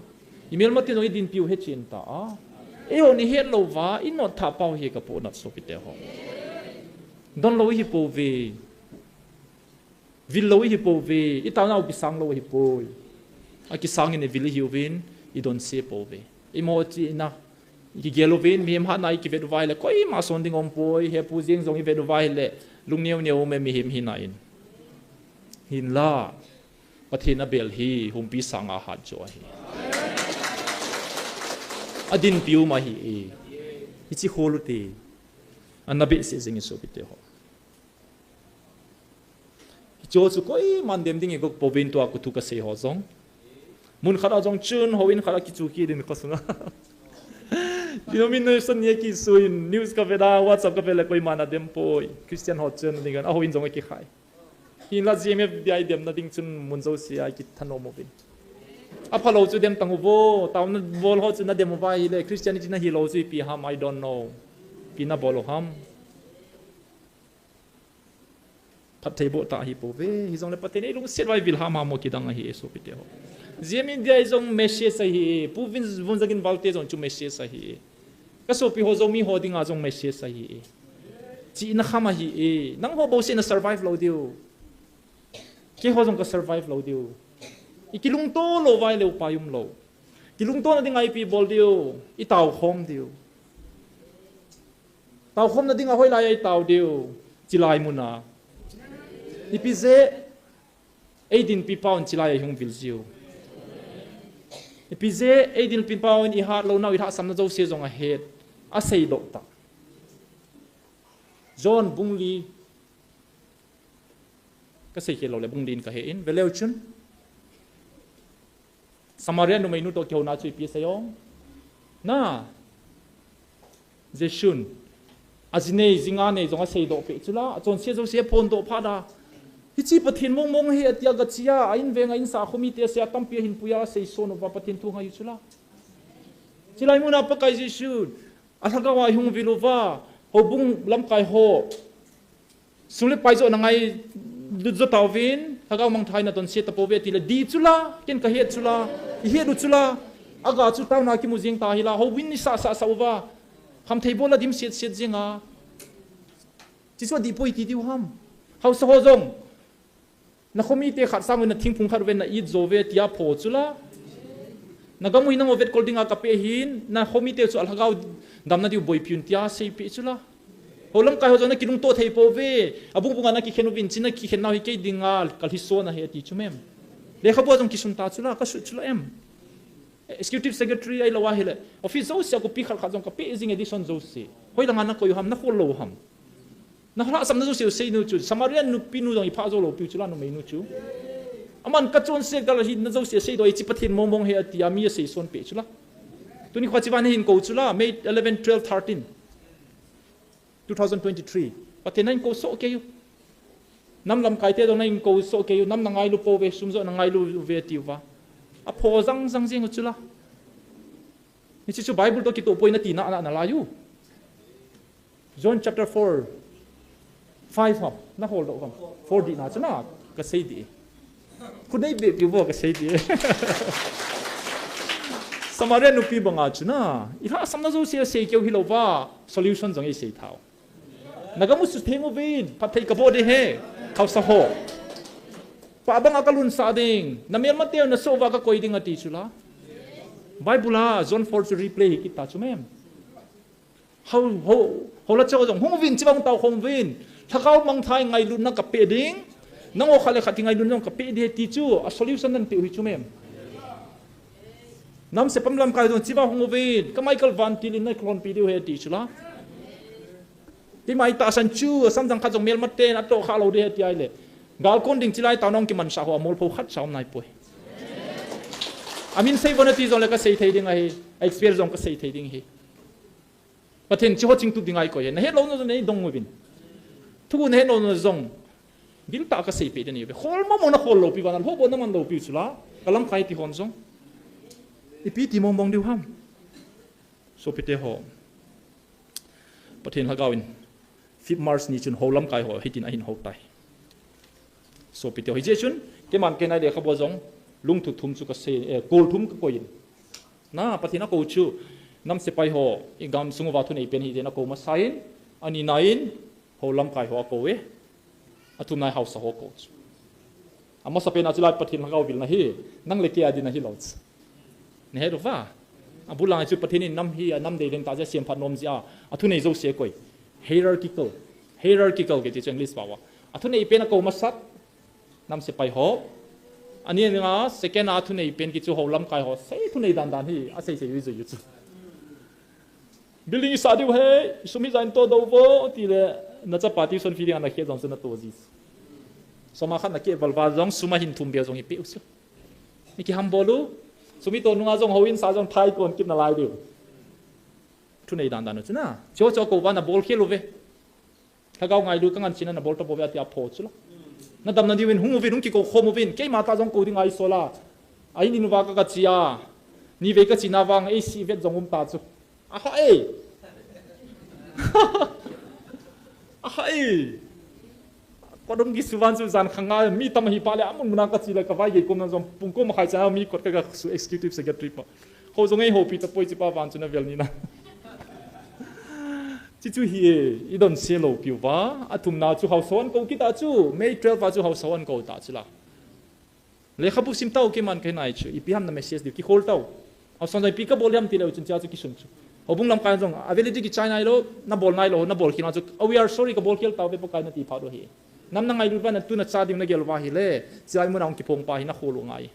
email ma tin oi din piu he chin ta e ho ni he lo wa i not tha pau he ka po na so pi te ho don lo hi po ve vil lo hi po ve i ta na bi sang lo hi po a ki sang in vil hi win i don se po ve i mo ti na ki gelo vin mi ha nai ki ve du vai le koi ma son ding om poi he pu jing jong i ve du vai le lung neu me mi him hi na in hin la pathina bel hi humpi sanga hat jo hi adin piu ma hi e ichi holuti anabe se jing so bite ho jo chu koi man dem ding e gok povin to aku tu ka se ho jong mun khara jong chun hoin khara ki chu ki din ko sunga denomination ye ki suin news ka veda whatsapp ka vela koi mana dem poi christian ho chun dingan a hoin jong ki khai hin la GMFDI dem na ding chun mun zo si ai ki thano mo bin a phalo chu dem tangu bo taw na bol ho chu na dem ba hi le christianity na hi lo chu pi ham I don't know pi na bolo ham phat thei bo ta hi po ve hi jong le patene lung set vai vil ham mo ki dang hi so pi te ho GMFDI jong message hi puvin vunjagin balte jong chu message hi ka so pi ho zo mi ho ding a jong message hi chi na khama hi nang ho bo se na survive lo diu ke ho jong ka survive lo diu ikilung to lo vai le upayum lo kilung to na ding IP bol diu i taw khom diu taw khom na ding a hoi lai ai taw diu chilai muna ipize aidin pi paun chilai hung vil ziu ipize aidin pi paun i hat lo na i ha sam na zo se jong a het a sei do ta John bungli ka sei ke lo le bunglin ka he in veleu chun Samaria no menu to kyo na chui pi sayong na jeshun azine zinga ne zonga sei do pe chula chon se zo se phon do pha da hichi pathin mong he atia ga chia ain venga in sa khumi te se tampi hin puya sei so no pathin tu ngai chula chilai muna pa kai jeshun alaga wa hung vilova hobung lam kai ho sule pai zo na ngai du tawin hagaw mang thai na ton se tapo ve ti la di chula ken ka het chula i he du chula aga chu tau na ki mu jing ta hi la ho win ni sa wa ham thei bola dim set jinga chi so di poi ti diu ham hau sa ho jong na khomi te khat sang na thing phung khar ven na I zo ve tia pho chula na gamui na ovet colding a ka pe hin na khomi te chu al hagau dam na diu boi piun tia sei pe chula holam kai ho jona kilung to thei po ve abung bunga na ki khenu vin china ki khenau hi ke dingal kal hi so na he ti chu mem le khabu jong ki sun ta chula ka su chula em executive secretary ai lawa hele office zo sia ko pi khal khajong ka pe jing edition zo se hoi langa na ko yo ham na khol lo ham na hra sam na zo se sei nu chu samarian nu pi nu dong I pha zo lo pi chula nu mei nu chu aman ka chon se dal hi na zo se sei do I chi pathin mong mong he ati ami se son pe chula tuni khwa chi wan hin ko chula May 11 12 13 2023 pathin nain ko so ke yu nam lam kai te do nain ko so ke yu nam na ngai lu po ve sum zo na ngai lu ve ti wa a pho zang zang jing chula ni chi chu bible to ki to poina ti na na la yu John chapter 4 5 hop na hold on 4 di na chana ka sei di ku nei be pi bo ka sei di samare nu pi banga chuna I ha samna zo se sei keu hi lo wa solution jong I sei thau nagamu su themo vin pathai ka bo de he khau sa ho pa bang akalun sa ding na mer mateo na so wa ka koi ding ati chula bible la John 4 to replay ki ta chu mem how la chaw jong hong vin chi bang tau hong vin thakau mang thai ngai lu na ka pe ding nang o khale khati ngai lu nong ka pe de ti chu a solution nan ti hu chu mem nam se pam lam kai don chi ba hong vin ka Michael Van Tilin na klon pi de he ti chula ti mai ta san chu sam jang kha jong mel mat te na to kha lo de he ti ai le gal kon ding chilai ta nong ki man sa ho mol pho khat saum nai poi amin sei bona ti jong le ka sei thei ding ai experience jong ka sei thei ding hi pathen chi ho ching tu ding ai ko ye na he lo no nei dong mo bin thu ne no no jong bil ta ka sei pe de ni be hol ma mo na hol lo pi ban ho bo na man lo pi chula kalam kai ti hon jong I pi ti mong bong diu ham so pe te ho pathen ha gawin 5 March ni chun holam kai ho hitin a hin ho tai so pe te ho je chun ke man ke nai de khabo jong lung thu thum chu ka se kol thum ka koin na pathina ko chu nam se pai ho I gam sungu wa thu nei pen hi de na ko ma sain ani nain holam kai ho ko we atum nai house ho ko amma sa pe na chulai pathin ha gawil na hi nang le ke adi na hi lots ne he do va abulang chu pathin nam hi nam de leng ta ja siam phat nom ja athu nei zo se koi hierarchical ke ti English ba wa athu nei pen ko ma sat nam se pai ho ani nga second athu nei pen ki chu holam kai ho sei thu nei dan dan hi a sei sei yu yu chu building sa diu he sumi zain to do vo ti le na cha party son feeling ana khe jong na to ji soma khan na ke balwa jong suma hin thum be jong hi pe usu ni ki ham bolu sumi to nunga jong hoin sa jong thai kon kip na lai diu thu nei dan dan chu na cho ko ba na bol khelo ve thagau ngai lu kangan china na bol to bo ya ti a pho chu na dam na diwin hung vi ki ko khom vin ke ma ta jong ko ding ai sola ai ni nu wa ka chia ni ve ka china wang ai si vet jong ta chu aha ei aha ei kodom gi suwan su zan khanga mi tam hi pale amun muna ka chila ka vai ge kom na jong pung ko ma khai cha mi kot ka su executive secretary pa ho jong ei ho pi ta poi chi pa wan chu na vel ni na chi chu hi I don se lo pi wa atum na chu hau son ko ki ta chu May 12 wa chu hau son ko ta chila le khabu sim tau ke man ke nai chu I pi ham na message di ki hol tau au son dai pi ka bol ham ti le chun cha chu ki sun chu obung lam kai jong ability ki china lo na bol nai lo na bol ki na chu we are sorry ka bol khel tau be po kai na ti pha do hi nam na ngai lu pa na tu na cha dim na gel wa hi le chai mu nang ki pong pa hi na kholu ngai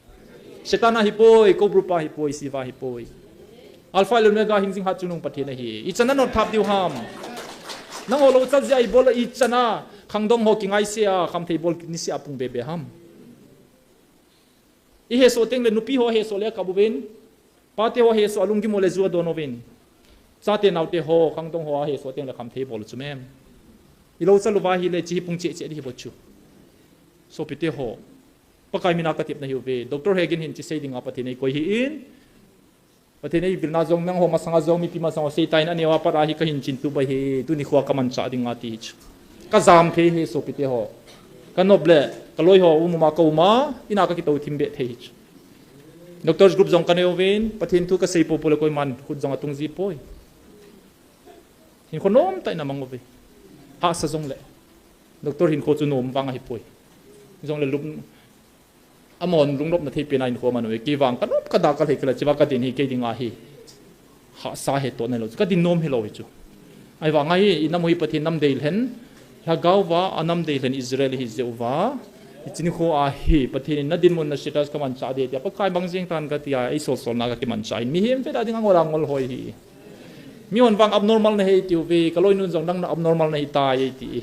setana hi poi ko bru pa hi poi siwa hi poi alpha le mega hingjing ha chunung pathe na hi I chana not thap diu ham nang ho lo cha jai bol I chana khangdom ho ki ngai se a kham thei bol ni se apung be be ham I he so teng le nupi ho he so le ka bu ben pa te ho he so alung ki mo le zu do no ben cha te nau te ho khangdom ho he so teng le kham thei bol chu mem I lo cha lu wa hi le chi pung che che hi bo chu so pe te ho pakai mina ka tip na hi ve Dr. Hegin hin chi sei ding apa te nei koi hi in pathe nei bilna jong nang ho ma sanga jong mi pi ma sanga sei tai na newa para hi ka hin chin tu ba hi tu ni khwa ka man cha ding ati ka jam the he so pite ho ka noble ka loi ho uma ka uma ina ka ki to thim be the hi doctors group zong kaneu vin pathin tu ka sei po pole koi man khut zong atung ji poi hin khonom tai na mangovi ha sa zong le doctor hin kho chu nom wang hi poi zong le lup amon lungnop na thei pe nai kho manu ki wang kanop ka da ka le kala chiwa ka din hi ke dinga hi ha sa he to nei lo ka din nom he lo hi chu ai wa ngai inam hi pathin nam deil hen la gawa anam deil hen Israel hi zeuwa itini kho a hi pathin na din mon na status ka man cha de ya pa kai bang jing tan ka tia ai sol sol na ka ki man cha mi hem fe da ding ngorang ngol hoi hi mi on wang abnormal na he tiu ve kaloi nun jong dang na abnormal na hi ta ye ti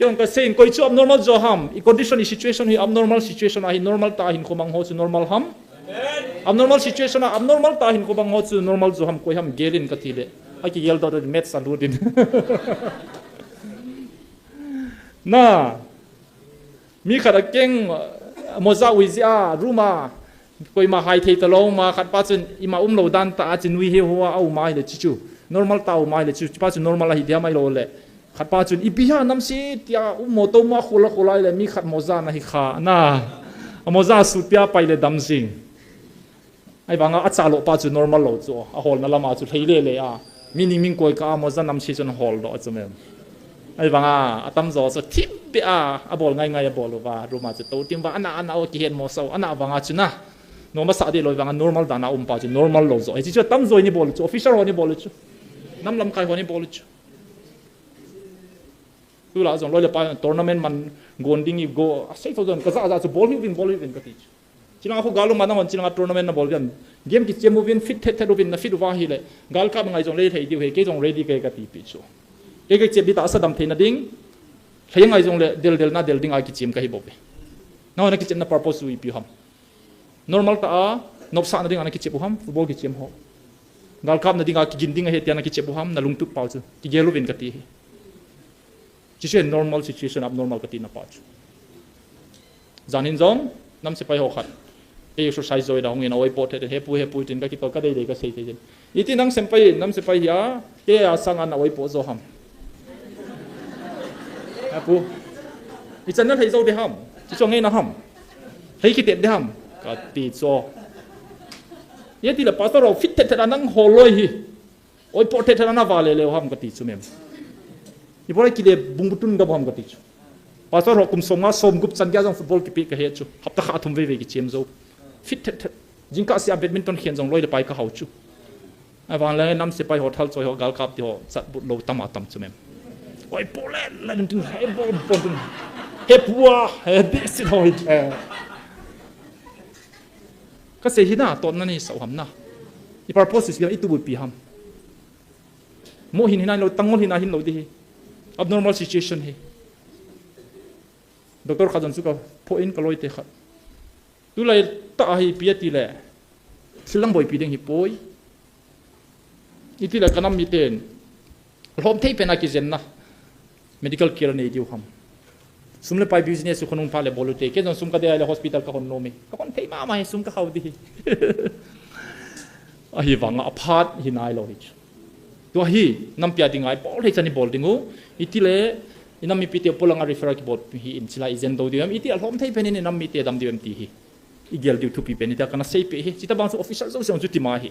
yon ka sein koi chu abnormal jo ham I condition I situation hi abnormal situation a hi normal ta hin ko mang ho chu normal ham abnormal situation a abnormal ta hin ko bang ho chu normal jo ham koi ham gelin ka ti le a ki yel do met saludin na mi khara keng moza wizia ruma koi ma hai thei talo ma khat pa chun ima lo dan ta chin wi he huwa au mai le chu normal ta au mai le chu pa chu normal hi dia mai lo le khat pa chun ibiha nam si tia mo to ma khula khula le mi khat moza na hi kha na moza su pia pai le dam sing ai banga acha lo pa chu normal lo chu a hol na lama chu thei le le a meaning ming koi ka moza nam si chun hol do chumem ai banga atam zo so tip be a bol ngai ngai a bol wa ruma chu to tim wa ana o ki hen mo so ana banga chu na no ma sa de lo banga normal dana pa chu normal lo zo ai chu tam zo ni bol chu official ho ni bol chu nam lam kai ho ni bol chu tu la zong lo le pa tournament man gonding I go a sei to zon ka za chu bol hi win ka ti china ko galu manang on china tournament na bol gan game ki chemu win fit the win na fit wa hi le gal ka ngai zong le thei di he ke zong ready ke ka ti pi chu ke che bi ta sa dam theina ding thei ngai zong le del na del ding a ki chim ka hi bobe na na ki chen na purpose wi pi ham normal ta a nop sa na ding ana ki che bu ham football ki chem ho gal kap na ding a ki gin ding a he tian na ki che bu ham na lung tu pau chu ki gelu win ka ti chi che normal situation abnormal ka ti na pa chu zanin zong nam se pai ho khat exercise zoi da hong in oi pot he pu tin ka ki to ka dei ka sei te iti nang sem pai ya ke a sang an oi po zo ham apu it's not hei zo de ham chi chong ngai na ham hei ki te de ham ka ti zo ye ti la pastor of fit te nang holoi hi oi po te na va le ham ka ti chu mem I bora ki de bungbutun ga ham ka ti chu pastor ho kum songa som gup chan ga jong football ki pi ka he chu hap ta kha thum ve ki chem zo fit te jingka sia badminton khian jong loi le pai ka hau chu awang le nam se pai hotel choi ho gal kap ti ho chat but lo tam atam chu mem oi pole la dun he bol dun he puwa he this hoi ka se hi na ton na ni so ham na I purpose is I tu bu pi ham mo hin hina lo tangol hina hin lo di abnormal situation hi doctor khajan su ka po in ka loi te khat tu lai ta hi pi ti le silang boy pi ding hi poi iti la kanam mi ten lom thei pena ki zen na medical care nei diu ham sumle pai business su khonung phale bolute ke jon sum ka de ale hospital ka hon nomi ka kon thei ma mai sum ka khawdi a hi wanga aphat hi nai lo hi tu hi nam pya dingai bol thei chani bol dingu iti le inam mi pite polanga refer ki bot hi in chila izen do diam iti lom thei pen ni nam mi te dam diam ti hi igel diu thu pi pen ita kana sei pe hi chita bang su official zo se on chu ti ma hi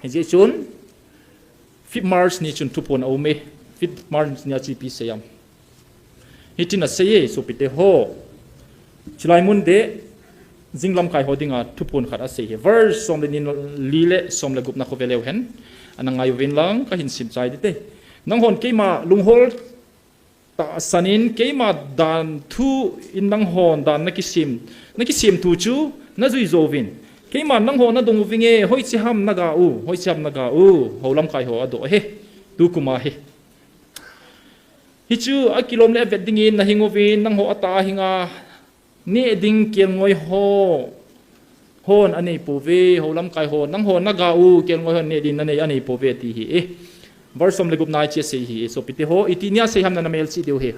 he chun 5 March ni chun tupon au me 5 March ni chi pi sayam hitina seye so pite ho chilai mun de jinglam kai hodinga tupon khat a sei he verse som le nin lile som le gup na kho veleu hen anangai win lang ka hin sim chai de nang hon keima lunghol ta sanin keima dan thu in nang hon dan na ki sim tu chu na zui zovin keima nang ho na dong vinge hoi chi ham naga u holam kai ho ado he tu kuma he hichu a kilom le wedding in na hingovin nang ho ata hinga ni ding kel ngoi ho hon ani pove holam kai ho nang ho naga u kel ngoi hon ne din na nei ani pove ti hi versom le gup nai che se hi so pite ho itinia se ham na mel chi deu he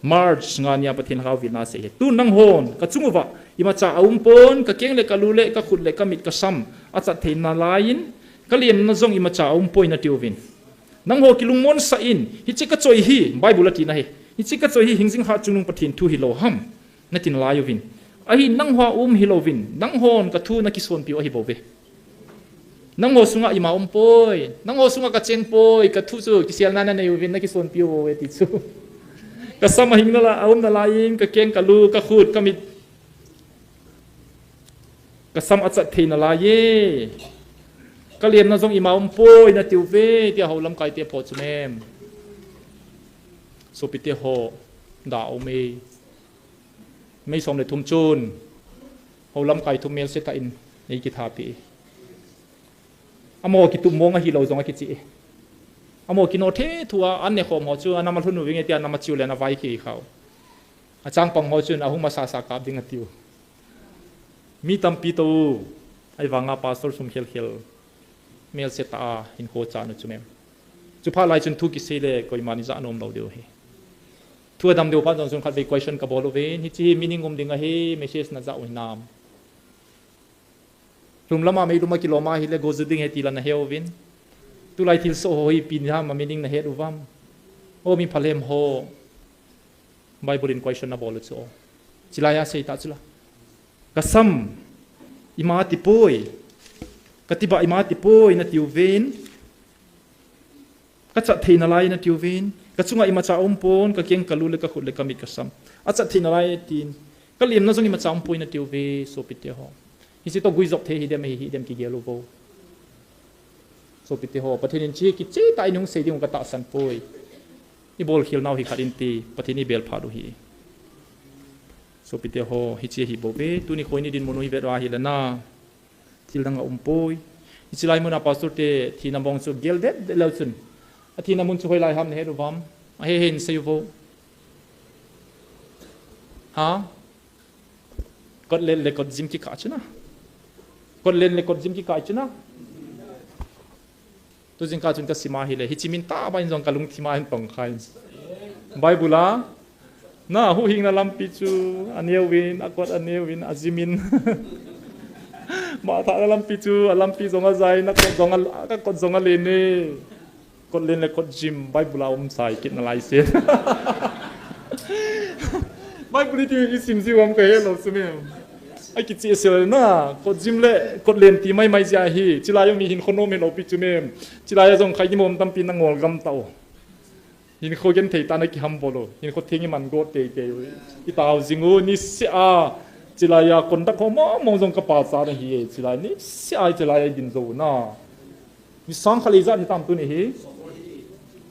March nga nia pathin haw vina se he tu nang hon ka chunguwa ima cha pon ka keng le ka lu le ka khut le ka mit ka sam a cha thein na lain ka liem na zong ima cha poina tiovin nang ho kilung mon sa in hi che ka choi hi bible ati na he hi che ka choi hi hingjing ha chunung pathin thu hi lo ham na tin la yovin ahi nang hoa hilovin nang hon ka thu na kison pi ahi bove nang ho sunga ima poi nang ho sunga ka chen poi ka thu chu kisial na na yuvin na kison pi bove ti chu ka sama hing na la aum na lain ka keng ka lu ka khut ka mit ka sam achat theina la ye ka lian na zong ima poi na tiu ve ti ho lam kai te pho chu mem so pi te ho da o meไม่สมเลยทุ่มจูนเขาล้ำไก่ทุ่มเมลเซตอินในกิทาปีอโมกิตุมงอฮิโลจงอกิจิอโมกิโนเททัวอันเนี่ยขมหัวจูอันนั้นมาทุนหนูวิ่งเตียนนำมาจิวเลยนะไว้กี่เขาอาจารย์ปังหัวจูนอาหุมาสาสากาบดิ้งติวมีตัมปีตูไอ้วังอาปาสโตรสุมเฮลเฮลเมลเซตาหินโคจานุจุเมมจุพาไลจนทุกิเซเลก็อิมานิจานอมเราเดียวเฮทัวดำเดียวพันจนส่งขัดไป question กับบอลเวนฮิจิมินิงงมดิ้งเฮไม่ใช่สนับสนุนนามลุมละมาไม่รู้มากิโลมาฮิเลโกจุดิ้งเฮตีลันเฮลวินตุไลทิลโซโฮฮิปินฮามามินิงนะเฮดูวัมโอ้มีพลเลมโฮไบเบิลอิน question นะบอลเลยโซจิลายาเซตัจุละกัสซัมอิมาติปุยกติบะอิมาติปุยนะติวเวนกัจจทินาไลนะติวเวนก็ช่วงอิมาจ้าอมปนก็เกียงกะลุเลยก็ขุดเลยก็มิดก็ซ้ำอาจจะทิ้งอะไรทีนก็เลี้ยมนั่นช่วงอิมาจ้าอมปนนะติวเวโซปิเตหอฮิสิโตกุยจบเทฮิเดมฮิเดมกิเกลูโบโซปิเตหอประเทศนี้ชี้กิจตายนุ่งเสียดิ้งก็ตัดสันปุยอีบอลฮิลนาวฮิขัดอินตีประเทศนี้เบลพาดูฮิโซปิเตหอฮิจิฮิโบเวตัวนี้คนนี้ดินมโนฮิเวราฮิลนาทิลดังอมปุยฮิจิไลมุนาปาสุเตทีนับบองสุเกลเด็ดเลวสุนอาทิตย์นั้นมุนช่วยไล่ทำในเฮดูวัมเห็นสิวฮะกดเล่นเลยกดจิมกี่ขาชนะกดเล่นเลยกดจิมกี่ขาชนะตัวจิงขาจุนก็สิมาฮิเลยฮิจิมินตาบายจงกะลุงที่มาเห็นปังไข่ไบบุลาน่าหูหิงน่าลัมปิจูอันเนวินอักวดอันเนวินอาจิมินมาถ้าลัมปิจูลัมปิจงอาใจนักจงอาก็กดจงอาเลนเน่กดเล่นเลยกดจิมไบบุลาใส่กินอะไรเสียไบบุลที่อิสิมซิวมก็เห็นเราใช่ไหมไอ้กิจเสียเลยนะกดจิมเลยกดเล่นที่ไม่ใจฮีจิลายมีหินคนโนเมโลปิจูเมมจิลายจงใครที่มุมตั้มปีนังงอลกำเต่าหินโคยันเทตานักฮัมโบโลหินโคเทงิมันโกเตเกยอีตาจิงูนิสอาจิลายคนตะโคมองจงกระป๋าซาเฮีจิลายนิสอาจิลายดินโซน่ะมีสังขลิจาที่ตามตัวนี้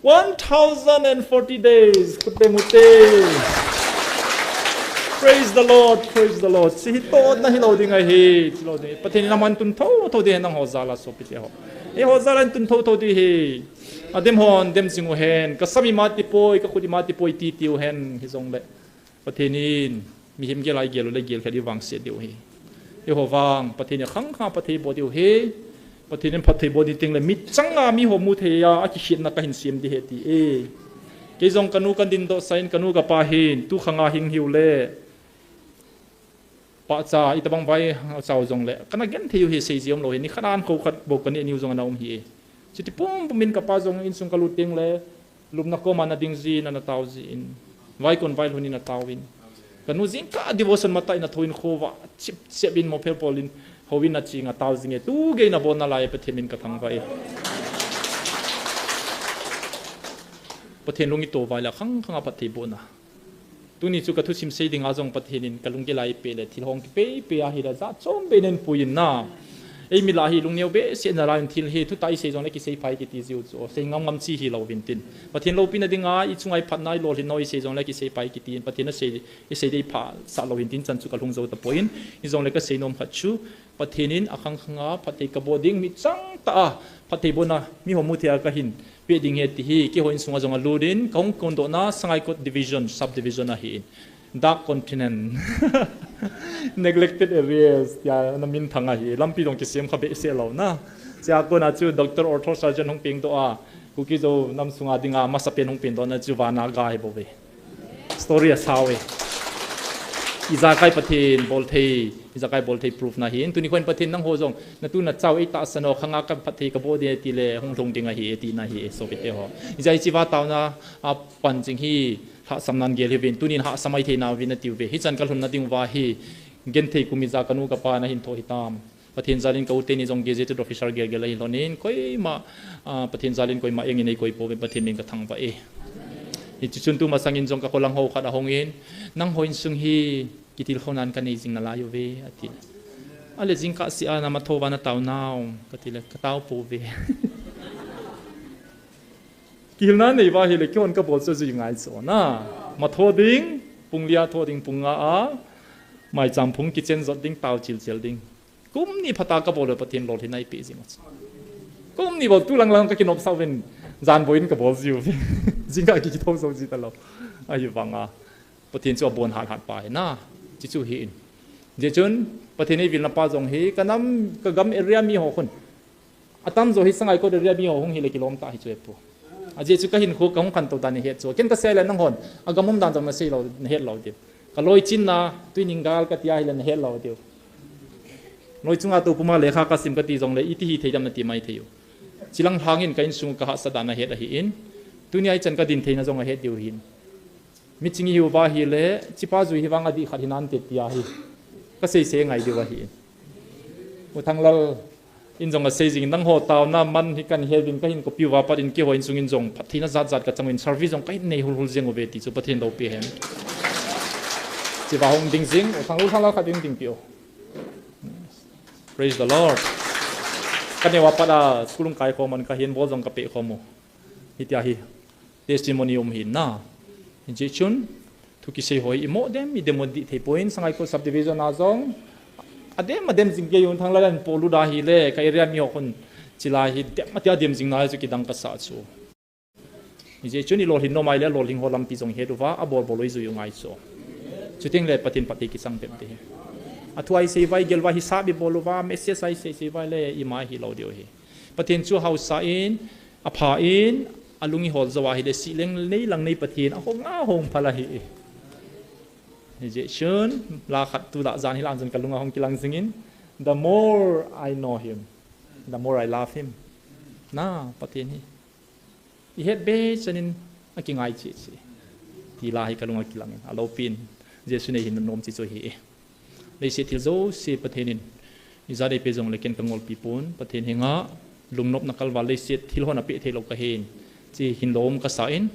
1040 days คุเตมุเต praise the Lord praise the Lord สิฮิโตนะฮิโลดิงไงฮีฮิโลดิประเทศนี้น้ำมันตุนโตดีนังหัวซาลาโซปิเตหอหัวซาลาตุนโตดีฮีเดมฮอนเดมซิงเฮนก็สามีมาติโปยก็คุดิมาติโปยตีติวเฮนฮิซงเล่ประเทศนี้มีหิมเกลายเกลเลยเกลแค่ดีวังเสียเดียวฮีหัววังประเทศนี้ขังข้าประเทศบดียวฮีประเทศนั้นพัฒนาบดีติงเลยมิจังมีหัวมุเทียอาคิดนักหินเสียมดีเหตุเอเกี่ยงกันูกันดินโตไซน์กันูกับปาหินตู้ขังอาหิงหิวเล่ป้าจ่าอิตาบังไปเจ้าจงเล่กันนักเก็นที่อยู่เฮเซียมโลเห็นนี่ขนาดเขาขัดบอกกันนี่นิวจงอันเอาฮีจิตปุ่มมินกับป้าจงอินสุงกัลุติงเล่ลุมนักก็มันดิ่งจีนันตาวจีนไว้คนไว้ลุนินตาวินกันนู้จิงก้าดิวสันมาตัยนัทวินโควะชิบเสียบินโมเพลปอลินเขาวินาทีงาตาวจิงเอตู้เกยนับบนอะไรประเทศมินกระทั่งไปประเทศลุงอิโตไว้แล้วข้างประเทศบนนะตัวนี้จุกทุชิมเสดิงอาจงประเทศนินกลุงเกลายเปเลยที่ห้องเปย์อาฮิระจัดจอมเป็นปุยน่ะไอ้มิลาฮิลุงเนียวเบเสียนาราอินทิลเฮทุตไอเซจงเล็กเซย์ไฟกิติจิวโจเซงงามซีฮิเราวินตินประเทศเราปีนัดดิงาอีจุงไอพัดนายโลลินน้อยเซจงเล็กเซย์ไฟกิตินประเทศนั้นเซย์ได้ผ่าสารเราวินตินจันจุกลุงโจตะปอยน์อีจงเล็กเซย์นมขัดชูประเทศนินอาคังขังอาประเทศกบดิ้งมิจังตาประเทศบนนะมีหัวมุเทียกหินเปียดิ้งเฮติฮีกี่หัวอินสุงอาจงอาลูดินของคนโดน่าสังไอคดดิวิชั่นซับดิวิชั่นนะฮีdark continent neglected areas ยานามินทังอาฮีลำปีตรงกิเสียมขับเอเซลนะจากคนอาจูด็อกเตอร์ออร์โทซัจนหงปิงตัวกูคิดว่าน้ำสุงอาดิงามาสเปนหงปิงตัวนั้นจูวานากายบ่เวสตอรี่สาวเวอิจาไกประเทศบอลเทอิจาไกบอลเทพรูฟนะฮีนตัวนี้คนประเทศนั่งโฮจงนั่นตัวนั้นเจ้าไอตาสนอขังอากับประเทศกับโบเดติเลหงลงดิงาฮีเอตินาฮีโซเปเตฮออิจาจิวาตาวนะปันจิงฮีหาสำนักเกลียวินตุนินหาสมัยเทนาวินติวเวฮิจันกัลหุนนาดิงวาฮี เกณฑ์ที่กุมิจากนูกับปานะหินโทหิตามประเทศจารินก็อุตเทนิจงเกจิตออฟฟิเชียลเกลเกลหินโลนินค่อยมาประเทศจารินค่อยมาเองในค่อยโปเป็นประเทศมินกระทังไปฮิจุนตุมาสังอินจงกับคนลังโฮขัดหงอินนั่งหอยสุงฮีกิติลเขานั้นกันในจิงนาลายเวอติอะไรจิงกัสยานามาโทวานาตาวนาวกติเลกตาวปูเวกิลนั้นในว่าเฮเลกิอนก็บอกจะยังไงส่วนนะมาโทดิ้งปุงเลียโทดิ้งปุงอาไม่จำพุงกิเจนจดดิ้งตาวจิลเจลดิ้งกุมนี่พัตตากระบอกเลยประเทศโลที่ไหนปีสิมั้งกุมนี่บอกตุลังก็กินอบสาวเป็นจานบอยน์กับบอกซิวจริงก็กินท้องโซจิตลอดอายุฟังประเทศจะบวนหัดไปนะจิจูหินเดี๋ยวจนประเทศนี้วิลนับป้าจงฮีกันน้ำก็กำเอเรียมีหัวคนอาตั้มจงฮีสังไงก็เอเรียมีหัวหงฮีเลยกิโลมตาฮิจเอปูอาเจจุก็หินคุกกับหงคันตัวตานี่เหตุจ้ะเก่งก็เสียเลยนั่งหอนอากำมุมดันจงมาเสียเราเหตุเราเดียวก็ลอยจินนะตุยนิงกาลก็ที่ไอ้เลยเหตุเราเดียวลอยจุงอาตัวปุ่มเลขากัสิมก็ตีจงเลยอิทธิเทียมนาทีไม่เที่ยวจิลังทางอินก็อินสุงก็หัสดานเหตุหินตุนี่ไอ้จันก็ดินเทียนจงเหตุเดียวหินมิจิงฮิวบาฮิเลจิปาจุฮิวังอดีขัดหินันเตียฮิก็เสียไงดีวะฮิมุทังเราอินจงก็เสียจริงนั่งหัวตาวน้ำมันฮิกันเฮวินก็หินก็ปิวว่าปัดอินเกี่ยวอินสุงอินจงพัฒนาจัดก็จังอินเซอร์วิสจงก็อินในหุ่นหุ่นเสียงอเวทีจุดพัฒนาเราเปลี่ยนจิบาหงดิ้งซิงทางรู้ทางเราขัดดิ้งปิว Praise the Lord กันเนี่ยว่าปัดสกุลกายข้อมันก็เห็นบอลจงกระเปะข้อมูฮิตยาฮิเทสติโมนิอุมหินนะอินเจชุนทุกสิ่งหอยอิโมเดมมีเดโมดิเทปอยน์สังไงก็ subdivision อาจงอเดมมาเดมจิงเกยุนทางละลันโปลูดาฮิเล่ก็เอเรียมีคนจิลาฮิเดมมาเดียเดมจิงนาจุกิดังกัสซาจูอินเจชุนอีโลหินโนมาเล่โลหินโฮลัมปีจงเฮดูว่าอบอลบอลอยจุยงไงโซจุดที่เล่ปฏินปฏิกิสังเต็มที่อัตวัยเซวัยเกลวาฮิซาบิบอลว่าเมสเซสไอเซวัยเล่อิมาฮิโลเดียวฮิปฏินจูเฮาซาอินอภาอินอลุงฮิโฮลสวาฮิเดสิเลงในหลังในปฏินหงอาหงพลาฮินี่เจชนลาขัดตุลาจานฮิลันจนกัลลุงอาหงกิลังซิงิน the more I know him the more I love him น่าปฏินี้อีเฮ็ดเบสนินอากิงไอเจสิที่ลาฮิกัลลุงอากิลังอาโลปินเจสุเนหินนมจิโซฮีเลยเสียที่โซเสียปฏินินอิจาได้เปจงเลกินกังวลปีปนปฏินิงะลุงนบนักลวาเลยเสียที่ล้วนอภิเทโลกะเฮนจีหินลมกษาอิน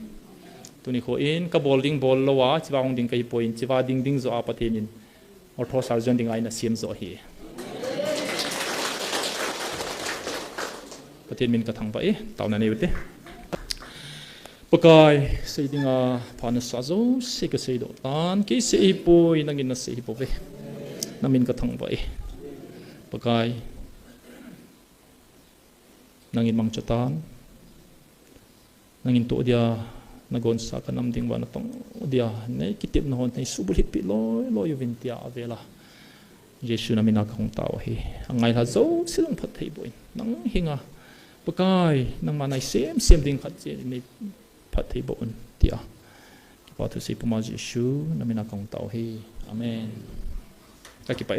ตัวนี้เขาอินกับบอลดิ้งบอลละวะจีว่าองดิ้งกับฮิปโปอินจีว่าดิ้งดิ้งโซอาปะเทนินออร์ทอสาร์จันดิ้งไอน่ะเสียมโซฮีปะเทนมินกระทังไปตาวนั้นเองเต้ปกายเสียดิ้งผ่านสะโซเสกเสียดตานกี่เสียฮิปโปอินังอินน่ะเสียฮิปโปเวน้ำมินกระทังไปปกายนังอินมังจตานnangin tu dia nagon sa kanam ding wan tong dia nei kitip na hon nei subulit pi lo yuvintia avela jesu na mina kong tao hi angai la zo silong phat thei boin nang hinga pakai nang manai sem ding khat je nei phat thei bon tia pa tu si puma jesu na mina kong tao hi amen ka ki pa